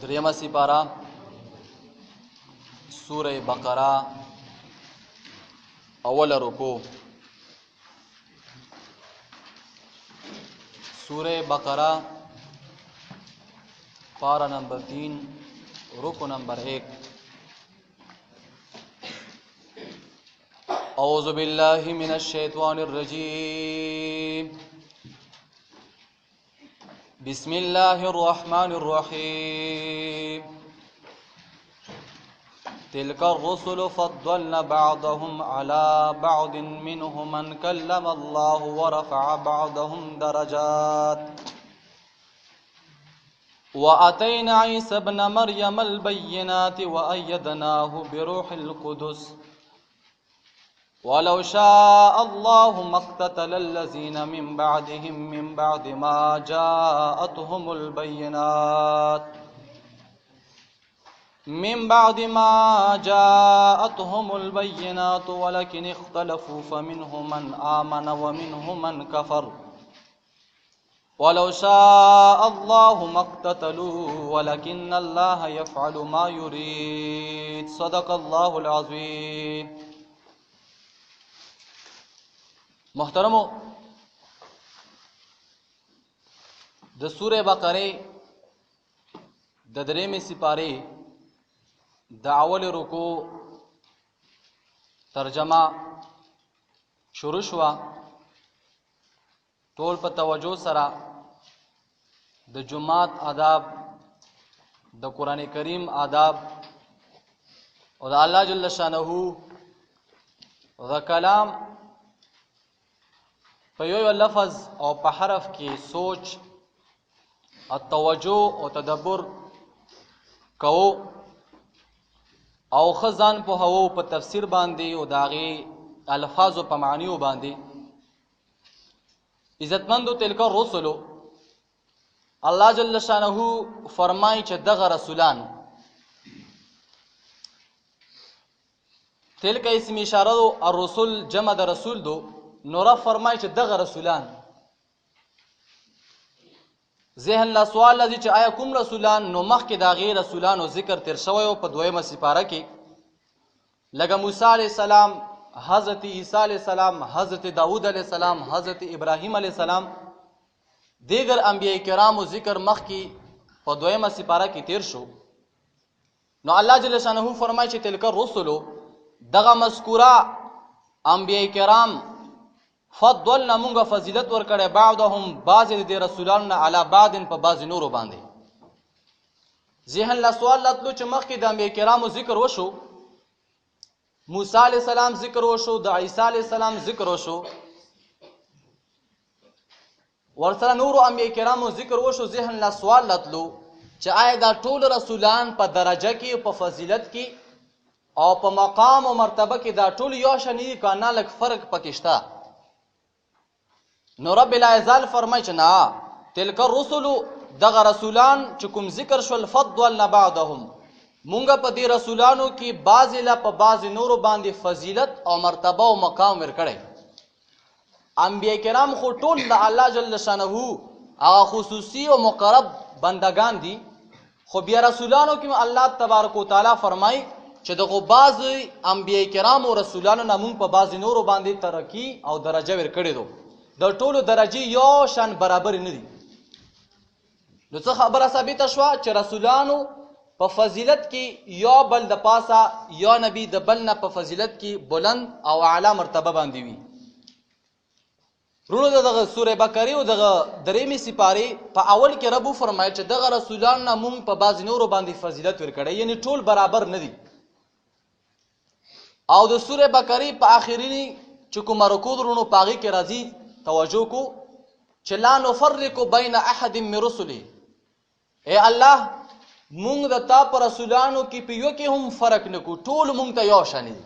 دريمه سپاره سوره بقره اول رکوع. سوره بقره پارا نمبر 3 رکو نمبر 1. اعوذ بالله من الشیطان الرجیم. بسم الله الرحمن الرحيم. تلك الرسل فضلنا بعضهم على بعض منهم من كلم الله ورفع بعضهم درجات وآتينا عيسى ابن مريم البينات وأيدناه بروح القدس ولو شاء الله ما اقتتل الذين من بعدهم من بعد ما جاءتهم البينات ولكن اختلفوا فمنهم من آمن ومنهم من كفر ولو شاء الله ما اقتتلوا ولكن الله يفعل ما يريد. صدق الله العظيم. محترمو، د سوره بقره د درېمې سپارې د اول رکوع ترجمه شروع شوه. ټول په توجه سره د جمعات آداب، د قرآن کریم آداب او د الله جل شانه د کلام په یو لفظ او په حرف کې سوچ او توجه او تدبر کوو او خزان په هو په تفسیر باندې او داغي الفاظ په معنیو باندې. عزتمندو، تلک الرسل، الله جل شانه فرمای چې دغه رسولان، تلک اسم اشاره دو، الرسل جمع د رسول دو، نور فرمای چې دغه رسولان. ذهن لا سوال لذي چې آیا کوم رسولان؟ نو مخکې دا غیر رسولانو ذکر تیر شوی او په دویمه سپاره کې لکه موسی علیہ السلام، حضرت عیسی علیہ السلام، حضرت داود علیہ السلام، حضرت ابراهیم علیہ السلام، دیگر انبیاء کرامو ذکر مخکې په دویمه سپاره کې تیر شو. نو الله جل شانه فرمایي چې تلک الرسل، دغه مذکوره انبیاء کرام، فضلنا مونږه فضیلت ورکړې بعضهم بعض د رسولانو نه علی بعض په بعض نورو باندې. ذهن لا سوال لاتلو چې مخکې د انبیاء کرامو ذکر وشو، موسی علیہ السلام ذکر وشو، د عیسی علیہ السلام ذکر وشو، ورسره نورو انبیاء کرامو ذکر وشو. ذهن لا سوال لاتلو چې آیا دا ټول رسولان په درجه کې، په فضیلت کې او په مقام او مرتبه کې دا ټول یو شان دي که نه لږ فرق پکې شته؟ نو رب العزال فرمای چې نه، تلک الرسل، دغه رسولان چې کوم ذکر شول، فضلنا بعضهم، مونږه په دې رسولانو کې بعض لا په بعض نورو باندې فضیلت او مرتبه او مقام ورکړی. انبیاء کرام خو ټول د الله جل شانه هغه خصوصي او مقرب بندگان دي، خو بیا رسولانو کې الله تبارک وتعالى فرمای چې دغه بعض انبیاء کرام او رسولانو نه مونږ په بعض نورو باندې ترقی او درجه ورکړی دو. د ټولو درجې یو شان برابر نه دي. نو څه خبره ثابته شوه چې رسولانو په فضیلت کې یو بل د پاسه، یو نبی د بل نه په فضیلت کې بلند او اعلی مرتبه باندې وي. رونو دغه سوره بقره او دغه درېمې سپارې په اول کې رب فرمایي چې دغه رسولان نه مونږ په بعض نورو باندې فضیلت ورکړی، یعنی ټول برابر نه دي. او د سوره بقره په آخري چې کومه رکوع رونو پاغي کې راځي، توجه کو چې لا نفرق بین احد من رسله، اے الله مونږ د تا پر رسولانو کې په یو کې هم فرق نکو، ټول مونږ ته یو شان دي.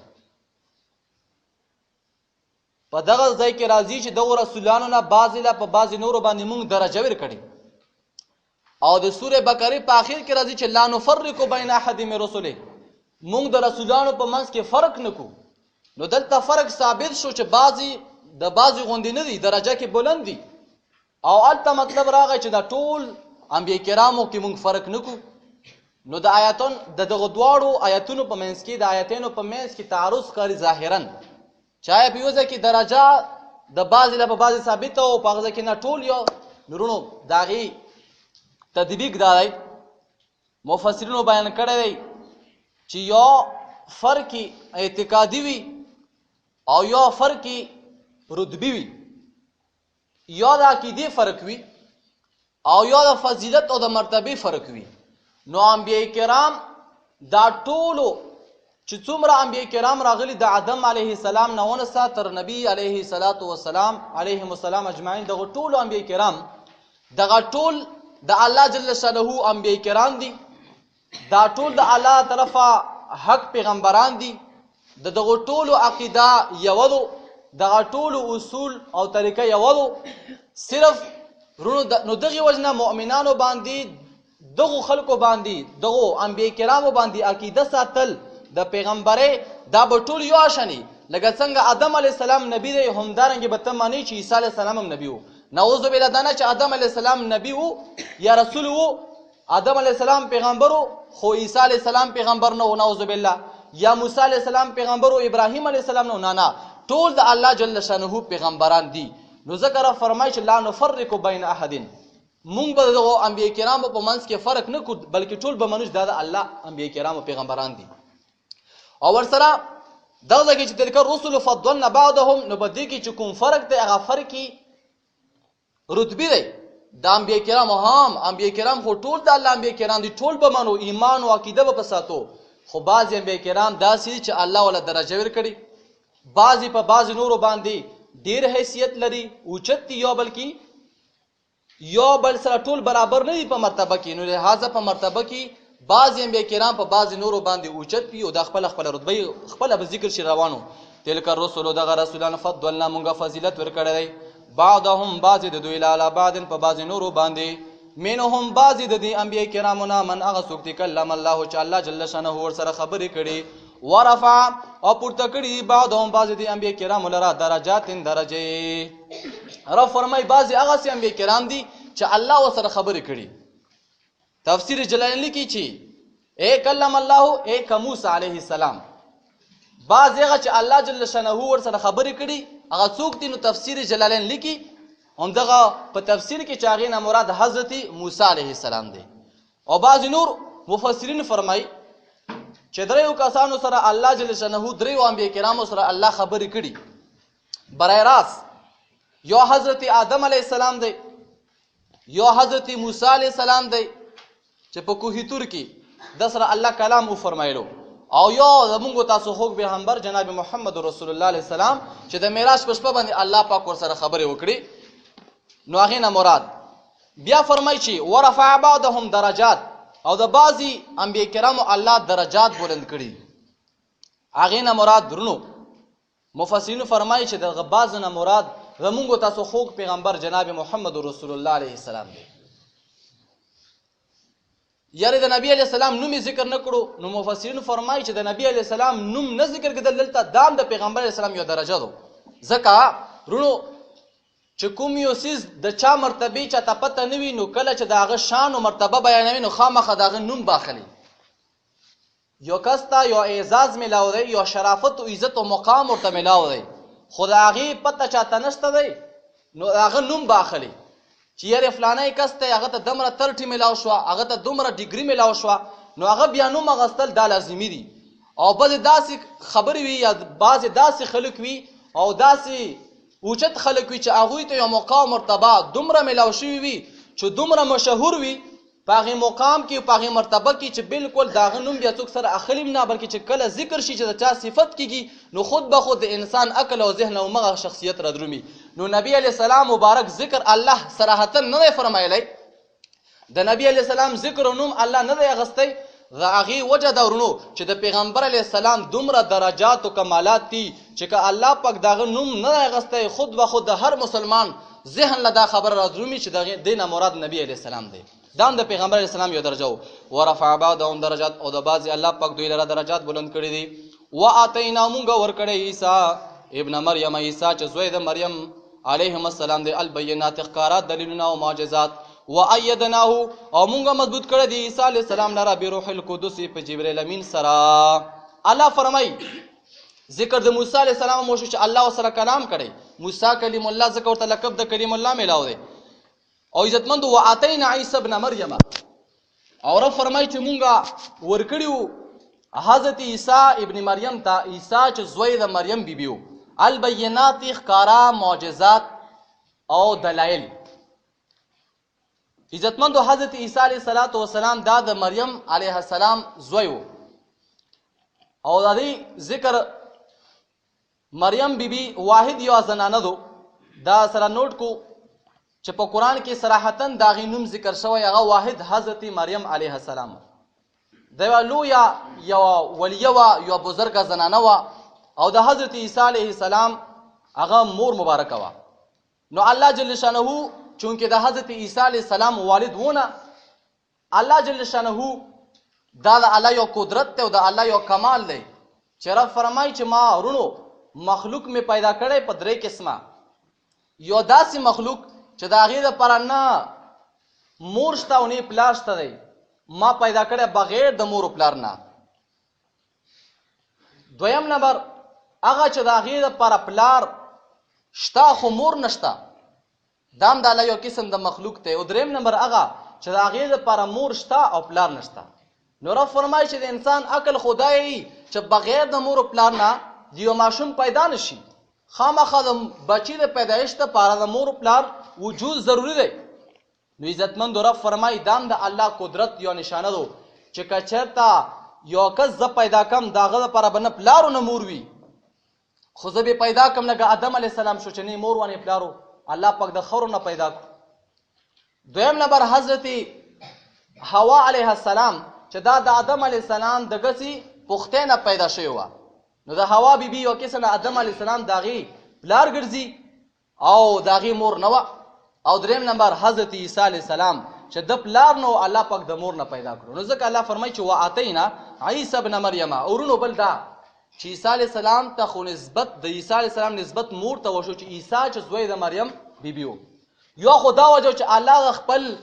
په دغه ځای کې راځي چې دغه رسولانو نه بعض لا په بعض نورو باندې مونږ درجه ورکړي. او د سوره بقره په اخر کې راځي چې لا نفرق بین احد من رسله، مونږ د رسولانو په منځ کې فرق نکو. نو دلته فرق ثابت شو چې بعضی د بعضی غوندې نه دي، درجه کې بلند دي. او البته مطلب راغی چې دا ټول انبیاء کرامو کې مونږ فرق نکو. نو د آیاتون د دغه دواړو آیاتونو په منځ کې د آیاتینو په منځ کې تعارض ښکاري ظاهرا چا په یو ځای کې درجه د بعضې له په بعضې ثابته او په هغه ځای کې نه ټول یو نورونو د هغې تطبیق دا دی مفسرینو بیان کړی دی چې یو فرق اعتقادي وي او یو فرق رتبي وي یا د عقیدې فرق وي او یا د فضیلت او د مرتبې فرق وي نو انبیاء کرام دا ټولو چې څومره انبیاء کرام راغلي د آدم علیه السلام نه ونسه تر نبی علیه السلام علیهم السلام اجمعین دغه ټولو انبیاء کرام دغه ټول د الله جل شانه انبیاء کرام دي دا ټول د الله طرفه حق پیغمبران دي دغه ټولو عقیده یو ده دغه ټولو اصول او طریقه یو ده صرف نو دغه وجنه مؤمنانو باندې دغه خلکو باندې دغه انبیاء کرامو باندې عقیده ساتل د پیغمبري دا به ټول یو شانی لکه څنګه آدم علیه السلام نبی دی همدارنګه به ته مانی چې عیسی علیه السلام هم نبی وو نعوذ بالله دا نه چې آدم علیه السلام نبی وو یا رسول وو آدم علیه السلام پیغمبر وو خو عیسی علیه السلام پیغمبر نه و نعوذ بالله یا موسی علیه السلام پیغمبر وو ابراهیم علیه السلام نه ټول د الله جل شانه پیغمبران دي نو ذکر فرمایي چې لا نفرق بین احد مونږ به دغه انبیاء کرامو په منځ کې فرق نه کوو بلکې ټول به منوج د الله انبیاء کرامو پیغمبران دي او ورسره دغه ځای کې چې تلک الرسل فضلنا بعضهم نو په دې کې چې کوم فرق دی هغه فرقي رتبي دی د انبیاء کرام هم انبیاء کرام خو ټول د الله انبیاء کرام دي ټول به منو ایمان او عقیده به ساتو خو بعض انبیاء کرام داسې چې الله ولا درجه ورکړي بعضی په بعض نورو باندې ډیر حیثیت لري اوچت دي یو بلکې یو بل سره ټول برابر نه دي په مرتبه کې نو لہذا په مرتبه کې بعض انبیاء کرام په بعض نورو باندې اوچت وي او د خپل رتبه خپل به ذکر شي روانو تلک الرسل دغه رسولان فضلنا مونږه فضیلت ورکړی دی بعضهم بعض د دوی لاله بعض په بعض نورو باندې منهم بعض د دې انبیاء کرامونه من هغه څوک چې کلم الله چې الله جل شانه ور سره خبرې کړي ورفع او پورته کړي بعضهم بعض د انبیاء کرامو لره درجات درجه رب فرمای بعض هغه سي انبیاء کرام دي چې الله ور سره خبرې کړي تفسیر جلالین لیکي چې اے کلم الله اے موسی علیه السلام بعض هغه چې الله جل شانه ور سره خبرې کړي هغه څوک دي نو تفسیر جلالین لیکي همدغه په تفسیر کې چې هغه نه مراد حضرت موسی علیه السلام دی او بعض نور مفسرین فرمای چې دریو کسانو سره الله جل شانه دریو انبیاء کرامو سره الله خبرې کړي برای راست یو حضرت آدم علیه السلام دی یو حضرت موسی علیه السلام دی چې په کوه تور کې د سره الله کلام او فرمایلو او یو زمونږ تاسو خو پیغمبر جناب محمد رسول الله علیه السلام چې د معراج په شپه باندې الله پاک ور سره خبرې وکړي نو هغه نه مراد بیا فرمایي چې ورفع بعضهم درجات او د بعضی انبیاء کرامو الله درجات بلند کړي هغه نه مراد درنو مفسرین فرمایي چې د بعض نه مراد زمونږ تاسو خو پیغمبر جناب محمد رسول الله علیه السلام دی یاره د نبی علیہ السلام نوم ذکر نکړو نو مفسرین فرمایي چې د نبی علیہ السلام نوم نه ذکر کېدل دلته دام د پیغمبر علیہ السلام یو درجه ده ځکه رونو چې کوم یو سیز د چا مرتبه چا ته پته نه وي نو کله چې داغه شان او مرتبه بیانوي نو خامخا داغه نوم باخلي یو کستا یو اعزاز ملاو دی یو شرافت او عزت او مقام ورته ملاو دی خدای پته چاته نشته دی نو داغه نوم باخلي چې یاره فلانه کس ته هغه ته دمره 30 ملاو شو هغه ته دومره ډیګري ملاو شو نو هغه بیا نوم غستل دا لازمي دي او بعض داسې خبرې وي یا بعض داسې خلک وي او داسې اوچت خلک وي چې هغوی ته یو مقام مرتبه دومره ملاو شوي وي چې دومره مشهور وي په هغې مقام کې په هغې مرتبه کې چې بالکل د هغه نوم بیا څوک سره اخلي نه بلکې چې کله ذکر شي چې د چا صفت کېږي نو خود به خود د انسان عقل او ذهن او مغه شخصیت را درومي نو نبی علیه السلام مبارک ذکر الله صراحتا نه دی فرمایلی د نبی علیه السلام ذکر او نوم الله نه دی اخیستی د هغې وجه دا ورونو چې د پیغمبر علیه السلام دومره درجات او کمالات دي چې که الله پاک د هغه نوم نه دی اخیستی خود به خود د هر مسلمان ذهن له دا خبره را درومي چې د دې نه مراد نبی علیه السلام دی دا د پیغمبر علیه السلام یو درجه و ورفع بعضهم درجات او د بعضې الله پاک دوی لره درجات بلند کړي دي واتینا مونږه ورکړی عیسی ابن مریم عیسی چې زوی د مریم علیهم السلام دی البینات ښکارا دلیلونه او معجزات وایدناه او مونږه مضبوط کړی دی عیسی علیه السلام لره بروح القدس په جبرئیل امین سره. الله فرمای ذکر د موسی علیه السلام مو شو چې الله سره کلام کړي. موسی کلیم الله ذکر ورته لقب د کلیم الله ملاو دی او عزتمند. واتینا عیسی ابن مریم او رب فرمای چې مونږه ورکړیو حضرت عیسی ابن مریم ته، عیسی چې زوی د مریم بیبیو، البینات ښکارا معجزات او دلایل. عزتمندو حضرت عیسی علیه السلام دا د مریم علیه السلام زوی و او د دې ذکر مریم بیبي واحد یو زنانه دو. دا سره نوٹ کو چې په قرآن کې صراحتاً دا غي نوم ذکر شوی هغه واحد حضرت مریم علیه السلام. دا لویا یو ولیه وا یو بزرګه زنانه وا او د حضرت عیسی علیه السلام هغه مور مبارکه وا. نو الله جل شانه چونکه د حضرت عیسی علیه السلام والد ونه، الله جل شانه دا د الله یو قدرت ته او د الله یو کمال دی چې رب فرمای چې ما ورونو مخلوق می پیدا کړی په درې قسمه. یو داسې مخلوق چې د هغې دپاره نه مور شته او نه پلار شته دی، ما پیدا کړی بغیر د مور و پلار نه. دویم نمبر هغه چې د هغې دپاره پلار شته خو مور نشته، دا هم د الله یو قسم د مخلوق دی. او دریم نمبر هغه چې د هغې دپاره مور شته او پلار نشته. نو رب فرمایي چې د انسان عقل خدای چې بغیر د مور و پلار نه د یو ماشوم پیدا نشي. خامخا د بچي د پیدایش دپاره د مور و پلار وجود ضروری دی. نو عزتمند رب فرمایي دا هم د الله قدرت یو نشانه دو چې که چېرته یو کس زه پیدا کم د هغه دپاره به نه پلار و نه مور وي، خو زه به پیدا کم لکه آدم علیه السلام شو چې نه مور و نه پلار و، الله پاک د خرو نه پیدا کړو. دویم نمبر حضرت حوا علیه السلام چې دا د آدم علیه السلام د ګسې پختې نه پیدا شوې وه. نو د حوا بیبي یو کس نه آدم علیه السلام د هغې پلار ګرځي او د هغې مور نه وه. او دریم نمبر حضرت عیسی علیه السلام چې د پلار نو الله پاک د مور نه پیدا کړو. نو ځکه الله فرمایي چې واتینا عیسی ابن مریم. ورونو بل دا چې عیسی علیه السلام ته خو نسبت د عیسی علیه السلام نسبت مور ته وشو چې عیسی چې زوی د مریم بیبي و. یو خو دا وجه چې الله خپل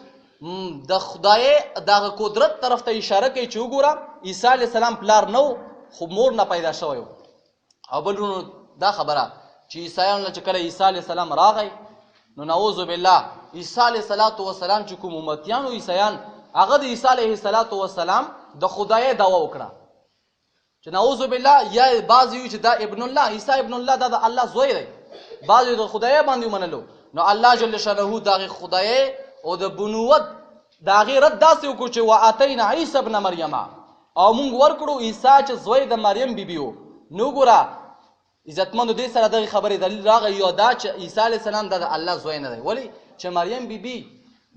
د خدای دغه قدرت طرف ته اشاره کوي چې وګوره عیسی علیه السلام پلار نو خو مور نه پیدا شوی و. او بل دا خبره چې عیسایانو چې کله عیسی علیه السلام راغی نو نعوذ بالله عیسی علیه السلام چې کوم امتیان او عیسایان هغه د عیسی علیه السلام د خدای دعوا وکړه چې نعوذ بالله یا بعض یو چې دا ابن الله عیسی ابن الله دا د الله زوی دی، بعض د خدای باندې ومنلو. نو الله جل شانه دغه خدای او د بنوت د هغې رد داسې وکړو چې واتینا عیسی ابن مریم او مونږ ورکړو عیسی چې زوی د مریم بیبي و. نو ګوره عزتمندو دې سره دغه خبرې دلیل راغی یو دا چې عیسی علیه السلام دا د الله زوی نه دی. ولې چې مریم بیبي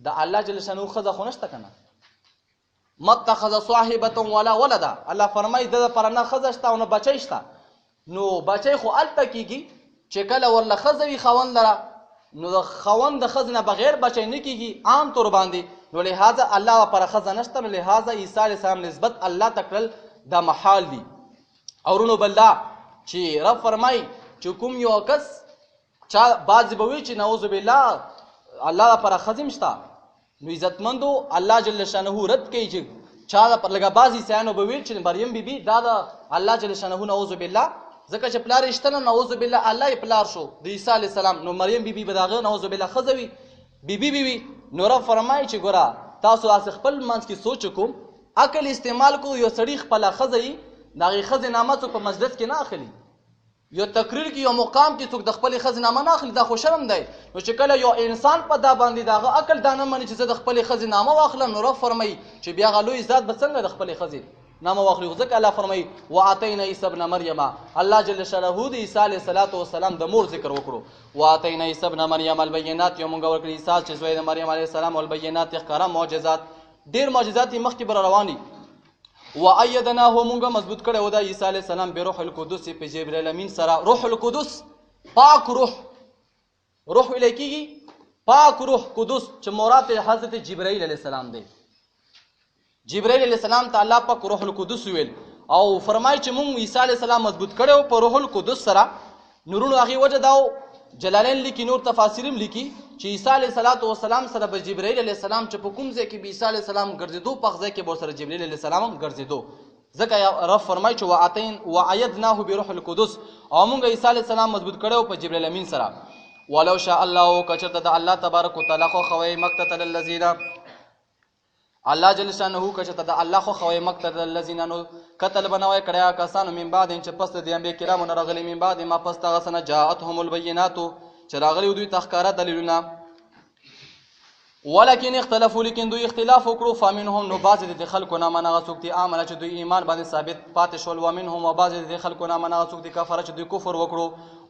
د الله جل شانه ښځه خو نشته که نه، متخذ صاحبة ولا ولده. الله فرمایي د دپاره نه ښځه شته او نه بچی شته. نو بچی خو هلته کېږي چې کله ورله ښځه وي خاوند لره، نو د خاوند د ښځې نه بغیر بچی نه کېږي عام طور باندې. نو لهذا الله لپاره ښځه نشته، نو لهذا عیسی علیه السلام نسبت الله ته کړل دا محال دي. او ورونو بل دا چې رب فرمایي چې کوم یو کس چا بعضې به وي چې نعوذ بالله الله لپاره ښځې شته، نو عزتمندو الله جل شانه رد کوي چې چا لپاره لکه بعض عیسیانو به ویل چې مریم بیبي دا د الله جل شانه نعوذ بالله ځکه چې پلار یې شته نه نعوذ بالله الله یې پلار شو د عیسی علیه السلام. نو مریم بیبي به د هغه نعوذ بالله ښځه وي بیبي وي. نو رب فرمایي چې ګوره تاسو داسې خپل منځ کې سوچ کوم عقل استعمال کو. یو سړي خپله ښځه وي د هغې ښځې نامه څوک په مجلس کې نه اخلي، یو تقریر کې یو مقام کې څوک د خپلې ښځې نامه نه اخلي، دا خو شرم دی. نو چې کله یو انسان په دا باندې د هغه عقل دا نه مني چې زه د خپلې ښځې نامه واخلم، نو رب فرمایي چې بیا هغه لوی ذات به څنګه د خپلې ښځې نامه واخلي. ځکه الله فرمایي واتینا عیسی ابن مریم. الله جل شانه د عیسی علیه السلام د مور ذکر وکړو. واتینا عیسی ابن مریم البینات، یو مونږ ورکړي عیسی چې زوی د مریم علیه السلام، البینات ښکاره معجزات، ډېر معجزات یې مخکې به روان دي. وایدناه مونږه مضبوط کړی و د عیسی علیه السلام بروح القدس په جبرئیل امین سره. روح القدس پاک روح ویلی کېږي، پاک روح قدس چې مراد حضرت جبرئیل علیه السلام دی. جبرئیل علیه السلام ته الله پاک روح القدس ویل او فرمایي چې مونږ عیسی علیه السلام مضبوط کړی و په روح القدس سره. نورونو هغې وجه دا و جلالین لیکي، نور تفاسیرم لیکي چې عیسی علیه السلام سره به جبرائیل علیه السلام چې په کوم ځای کې به عیسی علیه السلام ګرځېدو په هغه ځای کې به ورسره جبرائیل علیه السلام هم ګرځېدو. ځکه رب فرمایي چې وایدناه بروح القدس او موږ عیسی علیه السلام مضبوط کړی په جبرائیل امین سره. ولو شاء الله که چېرته د الله تبارک وتعالی خوښوی مقتتل الذین الله جل شانه که چېرته د الله خوښوی مقتتل الذین نو قتل به نه وی کړی کسانو من بعد چې پس د انبیا کرامو نه راغلي من بعد ما پس د هغه څه نه جاءتهم البینات چې راغلي دوی ته ښکاره دلیلونه. ولکن اختلفوا لیکن دوی اختلاف وکړو فمنهم نو بعضې د خلکو نه من هغه څوک دي آمنه چې دوی ایمان باندې ثابت پاتې شول ومنهم او بعضې د خلکو نه من هغه څوک دي کفره چې دوی کفر وکړو.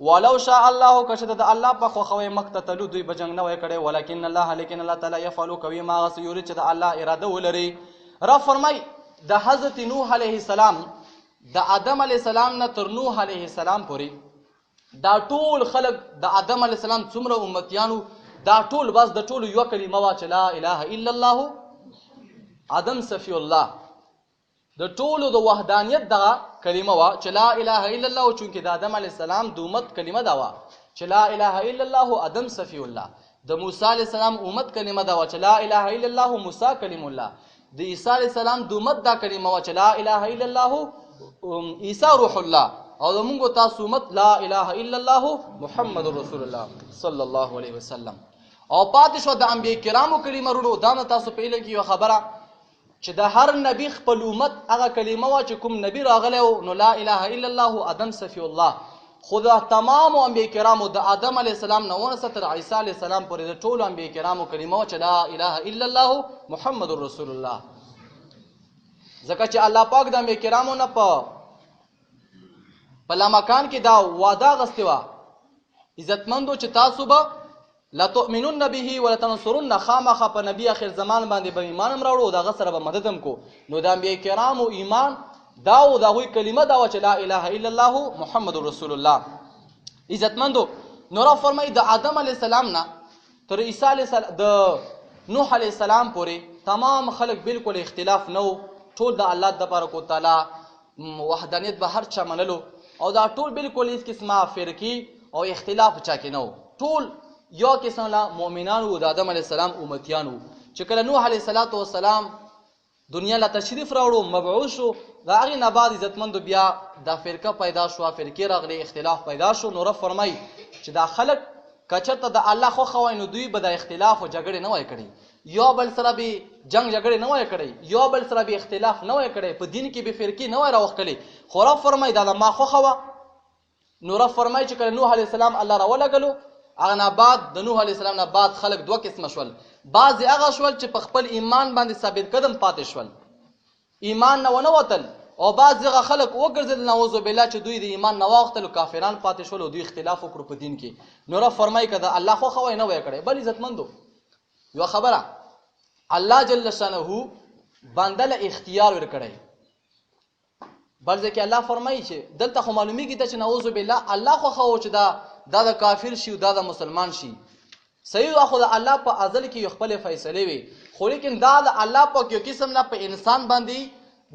ولو شاء الله که چېرته د الله په خوښوی مقتتلو دوی به جنګ نه وی کړی ولکن الله لیکن الله تعالی یفعلو کوي ما هغه څه یورید چې د الله اراده ولري. رب فرمای د حضرت نوح علیه السلام د آدم علیه السلام نه تر نوح علیه السلام پورې دا ټول خلک د آدم علیه السلام څومره امتیانو دا ټول بس د ټولو یوه کلمه وه چې لا اله الا الله آدم صفی الله د ټولو د وحدانیت دغه کلمه وه چې لا اله الا الله چونکې د آدم علیه السلام د امت کلمه دا وه چې لا اله الا الله آدم صفی الله. د موسی علیه السلام امت کلمه دا وه چې لا اله الا الله موسی کلیم الله. د عیسی علیه السلام د امت دا کلمه وه چې لا اله الا الله عیسی روح الله. او د مونږ تاسو امت لا اله الا الله محمد رسول الله صلی الله علیه وسلم. او پاتې شو د انبیا کرامو کلمه وروڼو دا نه تاسو په علم کې یوه خبره چې د هر نبي خپل امت هغه کلمه وه چې کوم نبي راغلی و نو لا اله الا الله آدم صفی الله. خو د تمامو انبیا کرامو د آدم علیه السلام نه ونیسه تر عیسی علیه السلام پورې د ټولو انبیا کرامو کلمه وه چې لا اله الا الله محمد رسول الله. ځکه چې الله پاک د انبیا کرامو نه په لامکان کې دا وعده اخیستې وه عزتمندو چې تاسو به لتؤمنن به ولتنصرن خامخا په نبي اخر زمان باندې به ایمان هم راوړو او د هغه سره به مدد هم کو. نو د انبیا کرامو ایمان دا و د هغوی کلمه دا وه چې لا اله الا الله محمد رسول الله. عزتمندو نو رب فرمایي د آدم علیه السلام نه تر عیسی علیه السلام د نوح علیه السلام پورې تمام خلک بالکل اختلاف نه و. ټول د الله تبارک وتعالی وحدانیت به هر چا منلو او دا ټول بالکل هیڅ قسمه فرقي او اختلاف چا کې نه و. ټول یو قسم له مؤمنان وو د آدم علیه السلام امتیان وو. چې کله نوح علیه السلام دنیا له تشریف راوړو مبعوث شو د هغې نه بعد عزتمندو بیا دا فرقه پیدا شوه فرقې راغلې اختلاف پیدا شو. نو رب فرمایي چې دا خلک که چېرته د الله خوښه وای نو دوی به د اختلاف او جګړې نه وای کړی یو بل سره به جنگ جګړې نه وای کړی یو بل سره به اختلاف نه وای کړی په دین کې به فرقې نه وای راوښکلې. خو رب فرمایي دا د ما خوښه وه. نو رب فرمایي چې کله نوح علیه السلام الله راولګلو هغه نه بعد د نوح علیه السلام نه بعد خلک دوه قسمه شول. بعضې هغه شول چې په خپل ایمان باندې ثابت قدم پاتې شول ایمان نه ونه وتل او بعضې هغه خلک وګرځېدل نعوذ بالله چې دوی د ایمان نه واوښتل کافران پاتې شول او دوی اختلاف وکړو په دین کې. نو رب فرمایي که د الله خوښه وای نه وای کړی. بل عزتمندو یوه خبره الله جل شانه بنده له اختیار ورکړی. بل ځای کې الله فرمایي چې دلته خو معلومیږي ته چې نعوذ بالله الله خوښه و چې دا د کافر شي او دا د مسلمان شي صحیح ده. خو د الله په ازل کې یو خپلې فیصلې وي خو لیکن دا د الله پاک یو قسم نه په انسان باندې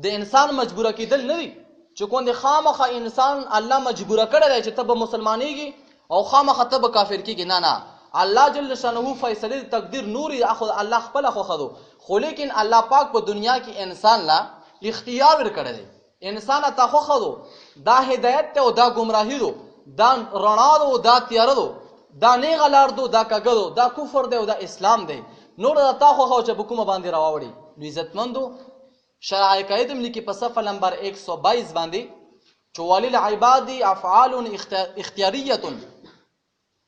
د انسان مجبوره کېدل نه دي چې کوم د خامخا انسان الله مجبوره کړی دی چې ته به مسلمانېږي او خامخا ته به کافر کېږي. نه الله جل شانه فیصلې د تقدیر نوري خو الله خپله خوښه ده. خو لیکن الله پاک په دنیا کې انسان لا اختیار ورکړی دی. انسان ته خوښه ده دا هدایت ته او دا ګمراهي ده دا رڼا ده دا تیاره ده دا نیغه لار ده دا کږه ده دا کفر دی او دا اسلام دی. نور د تا خوښه چې په کومه باندې راواوړي. نو عزتمندو شرع عقاید هم لیکي په صفحه نمبر 122 باندې چې وللعباد افعال اختیاریه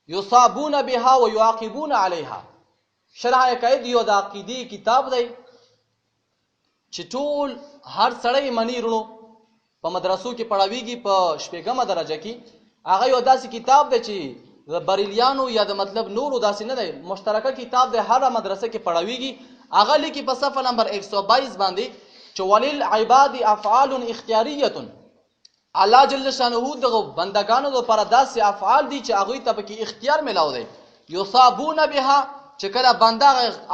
یصابون بها ويعاقبون عليها. شرع عقاید یو د عقیدې کتاب دی چې ټول هر سړی مني رونو په مدرسو کې پړاویږي په شپږمه درجه کې. هغه یو داسې کتاب دی چې د بریلیانو یا د مطلب نورو داسې نه دی مشترکه کتاب دی هره مدرسه کې پړاویږي. هغه لیکي په صفحه نمبر 122 باندې چې وللعباد افعال اختیاریه الله جل شانه دغه بندگانو لپاره داسې افعال دي چې هغوی ته پکې اختیار میلاو دی. یصابون بها چې کله بنده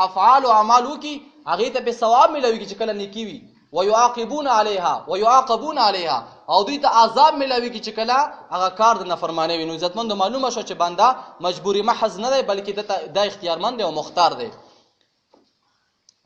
افعال او اعمال وکړي هغې ته پې ثواب میلاویږي چې کله نیکي وي. ويعاقبون عليها او دوی ته عذاب ملاویږي چې کله هغه کار د نافرمانی وي. نو عزتمندو معلومه شو چې بنده مجبوري محض نه دی بلکې د اختیارمند دی او مختار دی.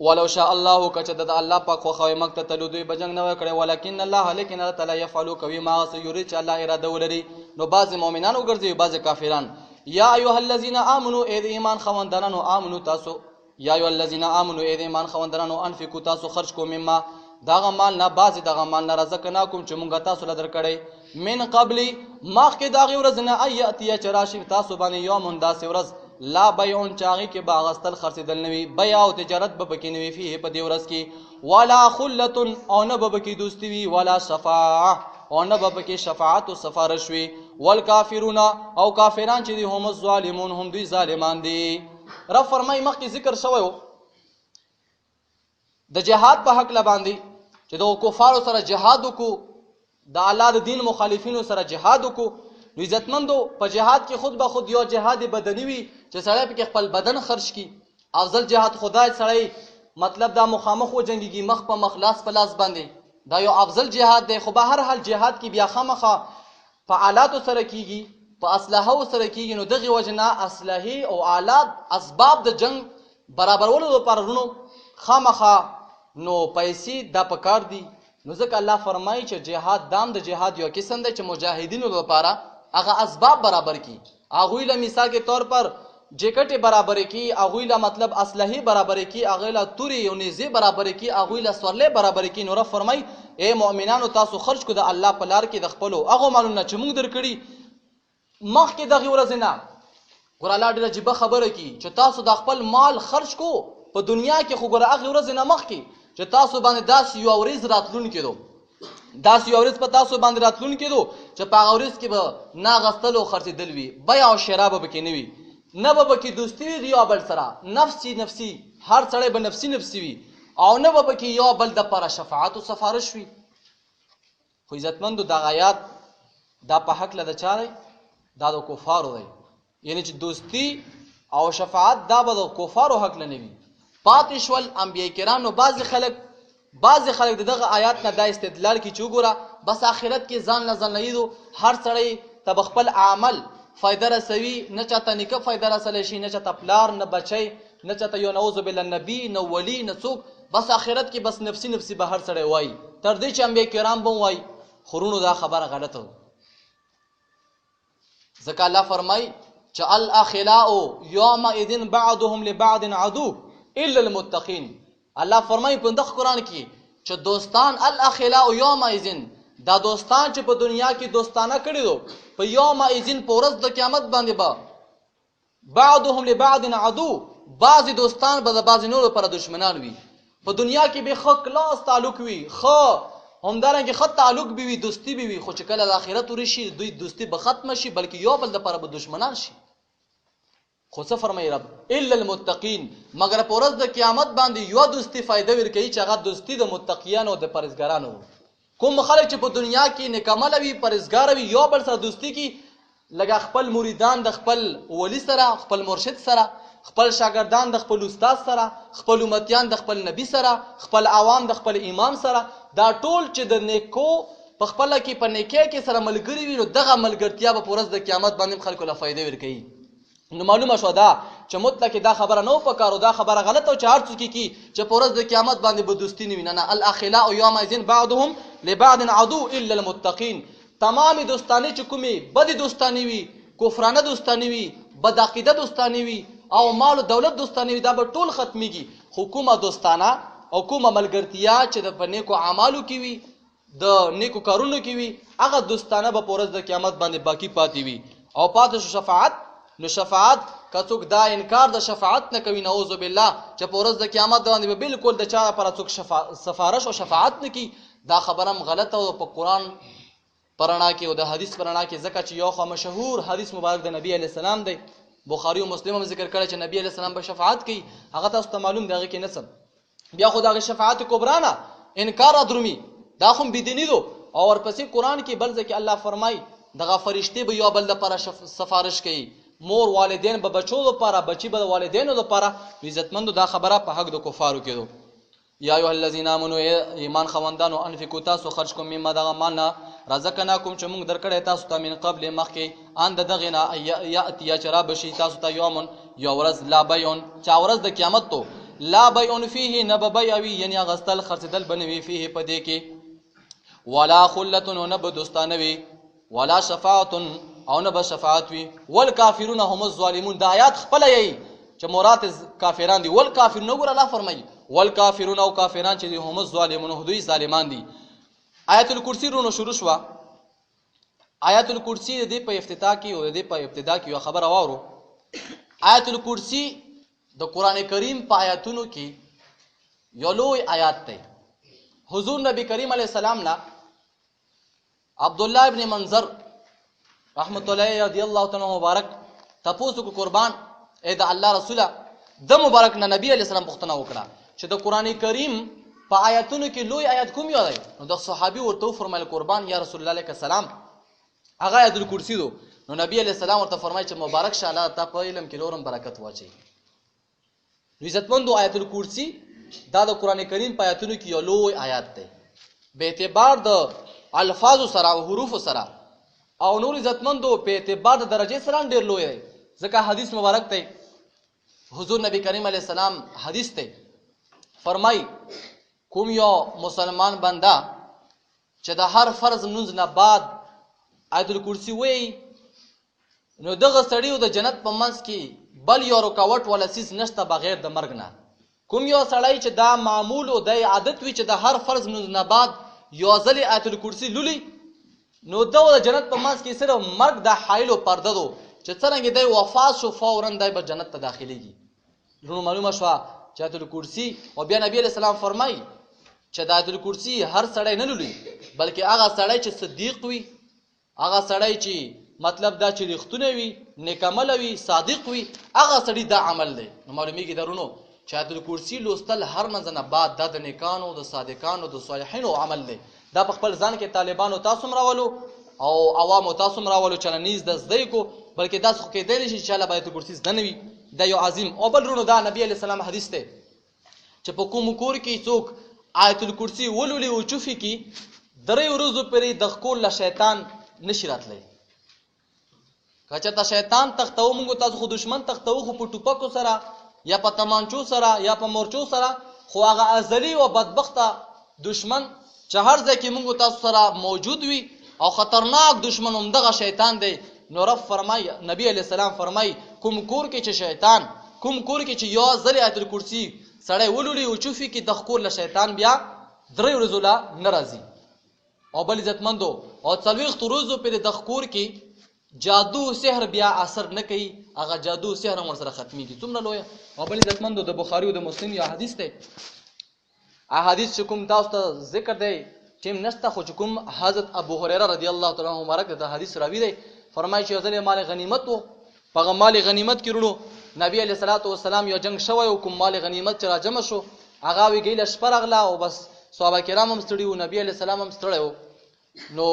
ولو شاء الله کچه د الله پاک خو خوي مکته تلو دوی بجنګ نه وکړي ولکن الله لیکن الله تعالی يفعل کوي ما سيريد چې الله اراده ولري. نو بعض مؤمنان وګرځي بعض کافران. یا ایها الذين امنوا اذ ایمان خوندانانو امنو تاسو یا ایها الذين امنوا اذ ایمان خوندانانو انفقوا تاسو خرج کو مما داغه مال نه بعض داغه مال نه رزقناکم چې مونږه تاسو لدر کړي من قبل مخکې داغه ورځ نه ایاتیا چراشی تاسو باندې یوم داسې ورځ لا بیعون چاغي کې باغستل خرڅیدل نوي بیع او تجارت به پکې نوي فيه په دې ورځ کې ولا خلة او نه به پکې دوستي وي ولا شفاعه او نه به پکې شفاعت او سفارش وي والکافرون او کافران چې دي هم الظالمون هم دوی ظالمان دي. رب فرمای مخکې ذکر شوی د جهاد په حق لباندې چې د کفارو سره جهاد وکړو د الله د دین مخالفینو سره جهاد وکړو. نو عزتمندو په جهاد کې خود به خود یو جهاد بدني وي چې سړی پکې خپل بدن خرج کی. افضل جهاد خدای سړی مطلب دا مخامخ و جنگيږي مخ په مخ لاس په لاس باندې دا یو افضل جهاد دی. خو به هر حال جهاد کې بیا خامخه په آلاتو سره کیږي په اسلحه سره کیږي. نو دغه وجنه اسلحه او آلات اسباب د جنگ برابرولو لپاره رونو خامخه نو پیسې دا پکار دي. نو ځکه الله فرمایي چې جهاد دام د جهاد یو قسم دی چې مجاهدینو لپاره هغه اسباب برابر کی. هغه له مثال کے طور پر جیکټ برابر کی هغه له مطلب اسلحه برابر کی هغه له توري او نيزه برابر کی هغه له سورلې برابر کی. نور فرمای اے مؤمنانو تاسو خرج کو د الله په لار کې د خپل هغه مالونه چې موږ درکړي مخ کې دغه ورځ نه ګور الله دې جبه خبره کی چې تاسو د خپل مال خرج کو په دنیا کې خو ګور هغه ورځ نه مخ کې چې تاسو باندې داس یو ورځ راتلون کېدو داس یو ورځ په تاسو باندې راتلون کېدو چې په هغه ورځ کې به نا غستلو خرڅېدل وي بیع او شراب به کې نه وي نه به کې دوستي وي یو بل سره نفسي هر سړی به نفسي وي او نه به کې یو بل د پر شفاعت او سفارش وي. خو عزتمندو دا آیات دا په حق له چاره دا د کفارو دی یعنی چې دوستی او شفاعت دا به د کفارو حق نه وي. پاتې شول انبیاء کرامو بعض خلک دغه آیات نه دا استدلال کی چوغورا بس آخرت کې ځان لزن لیدو هر سړی تب خپل عمل فائدہ رسوي نه چاته نیکه فائدہ رسول شي نه چاته پلار نه بچي نه چاته یو نعوذ بالله نبی نه ولی نه څوک بس آخرت کې بس نفسي به هر سړی وای تر دې چې انبیاء کرام بم وای خورونو دا خبره غلطه ځکه الله فرمای چې الاخلاء یومئذ بعضهم لبعض عدو الا المتقین. الله فرمای په دغه قران کې چې دوستان الاخلاء یومئذ دا دوستان چې په دنیا کې دوستانه کړي دو په یومئذ په ورځ د قیامت باندې با بعضهم لبعض عدو بعض دوستان به د بعض نور پر دشمنان وي. په دنیا کې به خو کلاس تعلق وي خو همدارنګه خط تعلق به وي دوستی به وي خو چې کله د آخرت ورشي دوی دوستی به ختم شي بلکې یو بل د پر دشمنان شي. خو څه فرمایي رب الا المتقین مگر په ورځ د قیامت باندې یو دوستی فائدہ ورکوي چې هغه دوستی د متقیانو او د پرهیزګارانو. کوم خلک چې په دنیا کې نکمل وي پرهیزګار وي یو بل سره دوستی کی لګا خپل مریدان د خپل ولی سره خپل مرشد سره خپل شاګردان د خپل استاد سره خپل امتیان د خپل نبی سره خپل عوام د خپل امام سره دا ټول چې د نیکو په خپل کې په نیکه کې سره ملګری وي نو دغه ملګرتیا به ورځ د قیامت باندې خلکو له فائدې ورکوي. نو معلومه شو دا چې مطلق دا خبره نو پکارو دا خبره غلطه او چې هر څوک کی چې په ورځ د قیامت باندې به دوستی نه ویني. نه الاخلاء یومئذ بعضهم لبعض عدو الا المتقین. تمام دوستانی چې کومي بد دوستانی وي کفرانه دوستانی وي بد عقیده دوستانی وي او مال او دولت دوستانی وي دا به ټول ختميږي. حکومت دوستانه او کومه ملګرتیا چې د پنیکو اعمالو کې وي د نیکو کارونو کې وي هغه دوستانه به په ورځ د قیامت باندې باقی پاتې وي. او پاتې شو شفاعت. نو شفاعت کڅوک دا انکار د شفاعت نه کوي نعوذ بالله چې په ورځ د قیامت باندې به بالکل د چا پر څوک سفارش او شفاعت نه کوي دا خبره غلطه او په قران پرانا کې او د حدیث پرانا کې ځکه چې یو خو مشهور حدیث مبارک د نبی علی السلام دی بخاری او مسلم هم ذکر کړی چې نبی علی السلام به شفاعت کوي هغه تاسو ته معلوم دی هغه کې نسب بیا خدای شفاعت کبرا نه انکار ادرمی دا خو بدینی دو او ورپسې قران کې بل ځکه الله فرمای دغه فرشتي به یو بل لپاره سفارش کوي مور والدین به بچو لپاره بچي به والدینو لپاره عزتمندو دا خبره په حق د کفارو کېدو. یا ایها الذین آمنوا ایمان خوندانو انفقوا تاسو خرج کوم مما دغه مالنا رزقناکم چې موږ درکړی تاسو ته من قبل مخکې ان د دغې نه یاتیا چې رابشي تاسو ته یوم یو ورځ لا بیع چا ورځ د قیامت تو لا بیع فیه نه به بیع وي یعنې اغستل خرڅېدل به نه وي فیه په دې کې ولا خلة نه به دوستانه وي ولا شفاعة او نه به شفاعت وي والکافرون هم الظالمون د آیات خپله یی چې مراد کافران دي والکافرون وګوره الله فرمایي والکافرون او کافران چې دي هم الظالمون دوی ظالمان دي آیت الکرسی رونو شروع شوه آیت الکرسی د دې په افتتاح کې او د دې په ابتدا کې یو خبره واورو آیت الکرسی د قرآن کریم په آیاتونو کې یو لوی آیات دی حضور نبی کریم علیه السلام نه عبدالله ابن منظر رحمت الله رضی الله تعالی مبارک تپوسو کو قربان اے د الله رسوله د مبارک نه نبی علیه السلام پوښتنه وکړه چې د قرآن کریم په آیاتونو کې لوی آیات کوم یو دی نو د صحابي ورته فرمایل قربان یا رسول الله علیه السلام هغه آیت الکرسی دو نو نبی علیه السلام ورته فرمایي چې مبارک شه الله تا په علم کې نورم برکت واچي عزتمندو آیت الکرسی دا د قرآن کریم په آیاتونو کې یو لوی آیات دی به اعتبار د الفاظ سره او حروف سره او نور عزتمندو په اعتبار د درجه سره ډیر لوی دی ځکه حدیث مبارک دی حضور نبی کریم علیه السلام حدیث دی فرمای کوم یو مسلمان بنده چې د هر فرض منځ نه بعد آیت الکرسی وی نو دغه سړی د جنت په منځ کې بل یو رکاوټ ولا سیس نشته بغیر د مرګ نه کوم یو سړی چې دا معمول او د عادت وی چې د هر فرض منځ نه بعد یو ځل آیت الکرسی لولي نو د جنت په منځ کې صرف مرګ د حایل او پرده دو چې څنګه دی وفات شو فورا دی به جنت ته داخليږي نو معلومه شو چې آیت الکرسی او بیا نبی علیہ السلام فرمایي چې د آیت الکرسی هر سړی نه لولي بلکې هغه سړی چې صدیق وي هغه سړی چې مطلب دا چې رښتونه وي نیک عمل وي صادق وي هغه سړی دا عمل دی نو معلومیږي درونو چې آیت الکرسی لوستل هر منځ نه بعد د نیکانو د صادقانو د صالحینو عمل دی دا په خپل ځان کې طالبانو تاسو راولو او عوامو تاسو راولو چې نيز د زده کو بلکې دا څه کې دی چې الله آیت الکرسی زده نه وي دا یو عظیم او بل رونو دا نبی علیہ السلام حدیث دی چې په کوم کور کې څوک آیت الکرسی ولولي او چوفي کې درې ورځې پرې د خپل شیطان نشي راتلی کچا ته شیطان تختو موږ تاسو خو دشمن تختو خو په ټوپکو سره یا په تمانچو سره یا په مورچو سره خو هغه ازلی او بدبخته دشمن چې هر ځای کې موږ تاسو سره موجود وي او خطرناک دشمن هم دغه شیطان دی نو رب فرمای نبی علیہ السلام فرمای کوم کور کې چې شیطان کوم کور کې چې یو ځل آیت الکرسی سړی ولولي او چوفي کې د خپل شیطان بیا درې ورځې لا ناراضي او بل عزتمندو او څلوېښت ورځې پرې د خپل کې جادو سحر بیا اثر نه کوي هغه جادو سحر هم سره ختميږي څومره لوی او بل عزتمندو د بخاری او د مسلم یو حدیث دی احادیث کوم تاسو ته ذکر دی چې نشته خو کوم حضرت ابو هريره رضی الله تعالی عنہ مبارک د حدیث راوی دی فرمایي چې ځلې مال غنیمت وو په مال غنیمت کې ورونو نبی علیہ الصلوۃ والسلام یو جنگ شوی او کوم مال غنیمت چې راجمع شو هغه وی ګیل شپه راغله او بس صحابه کرام هم ستړي وو نبی علیہ السلام هم ستړي وو نو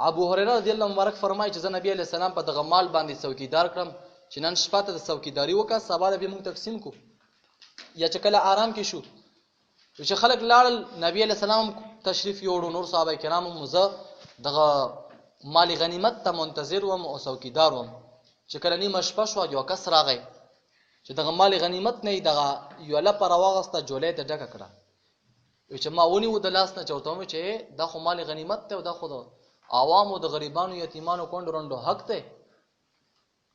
ابو هريره رضی الله مبارک فرمایي چې نبی علیہ السلام په دغه مال باندې څوکیدار کړم چې نن شپه ته د څوکیداری وکړه سبا به موږ تقسیم کو یا چې کله آرام کې شو چې خلک لاړل نبی علیہ السلام تشریف یوړو نور صحابه کرام مزه دغه مال غنیمت ته منتظر وم او څوکیدار وم چې کله نیمه شپه شو یو کس راغی چې دغه مال غنیمت نه دغه یو لپاره واغسته جولې ته ډکه کړه چې ما ونیو د لاس نه چوتوم چې دا خو مال غنیمت ته او دا خو د عوامو د غریبانو یتیمانو کونډو رندو حق ته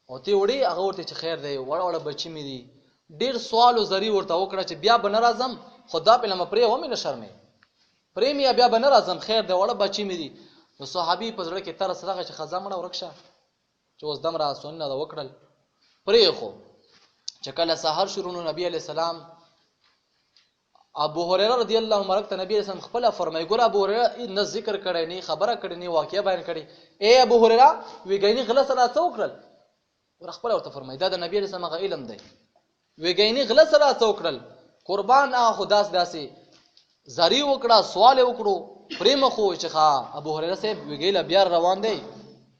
او ته وړي هغه ورته چې خیر دی وړه وړه بچی مې دي ډیر سوال او زری ورته وکړه چې بیا بن راځم خدا په لمه پرې و مې نشرمه پرې مې بیا بن راځم خیر دی وړه بچی مې دي نو صحابي په زړه کې تر سره چې خزامړه ورکشه چې اوس دم را سنت دا وکړل پرې خو چې کله سحر شروع نو نبی علیہ السلام ابو هريره رضی الله عنه مرکته نبی رسول خپل فرمایي ګور ابو هريره نه ذکر کړي نه خبره کړي نه واقعیا بیان کړي اے ابو هريره ویګینی غلط سره څوکړل ور خپل ورته فرمایي دا د نبی رسول هغه علم دی ویګینی غلط سره څوکړل قربان خداس داسي زری وکړه سوال وکړو پریم خو چې ښا ابو هريره صاحب ویګیل بیا روان دی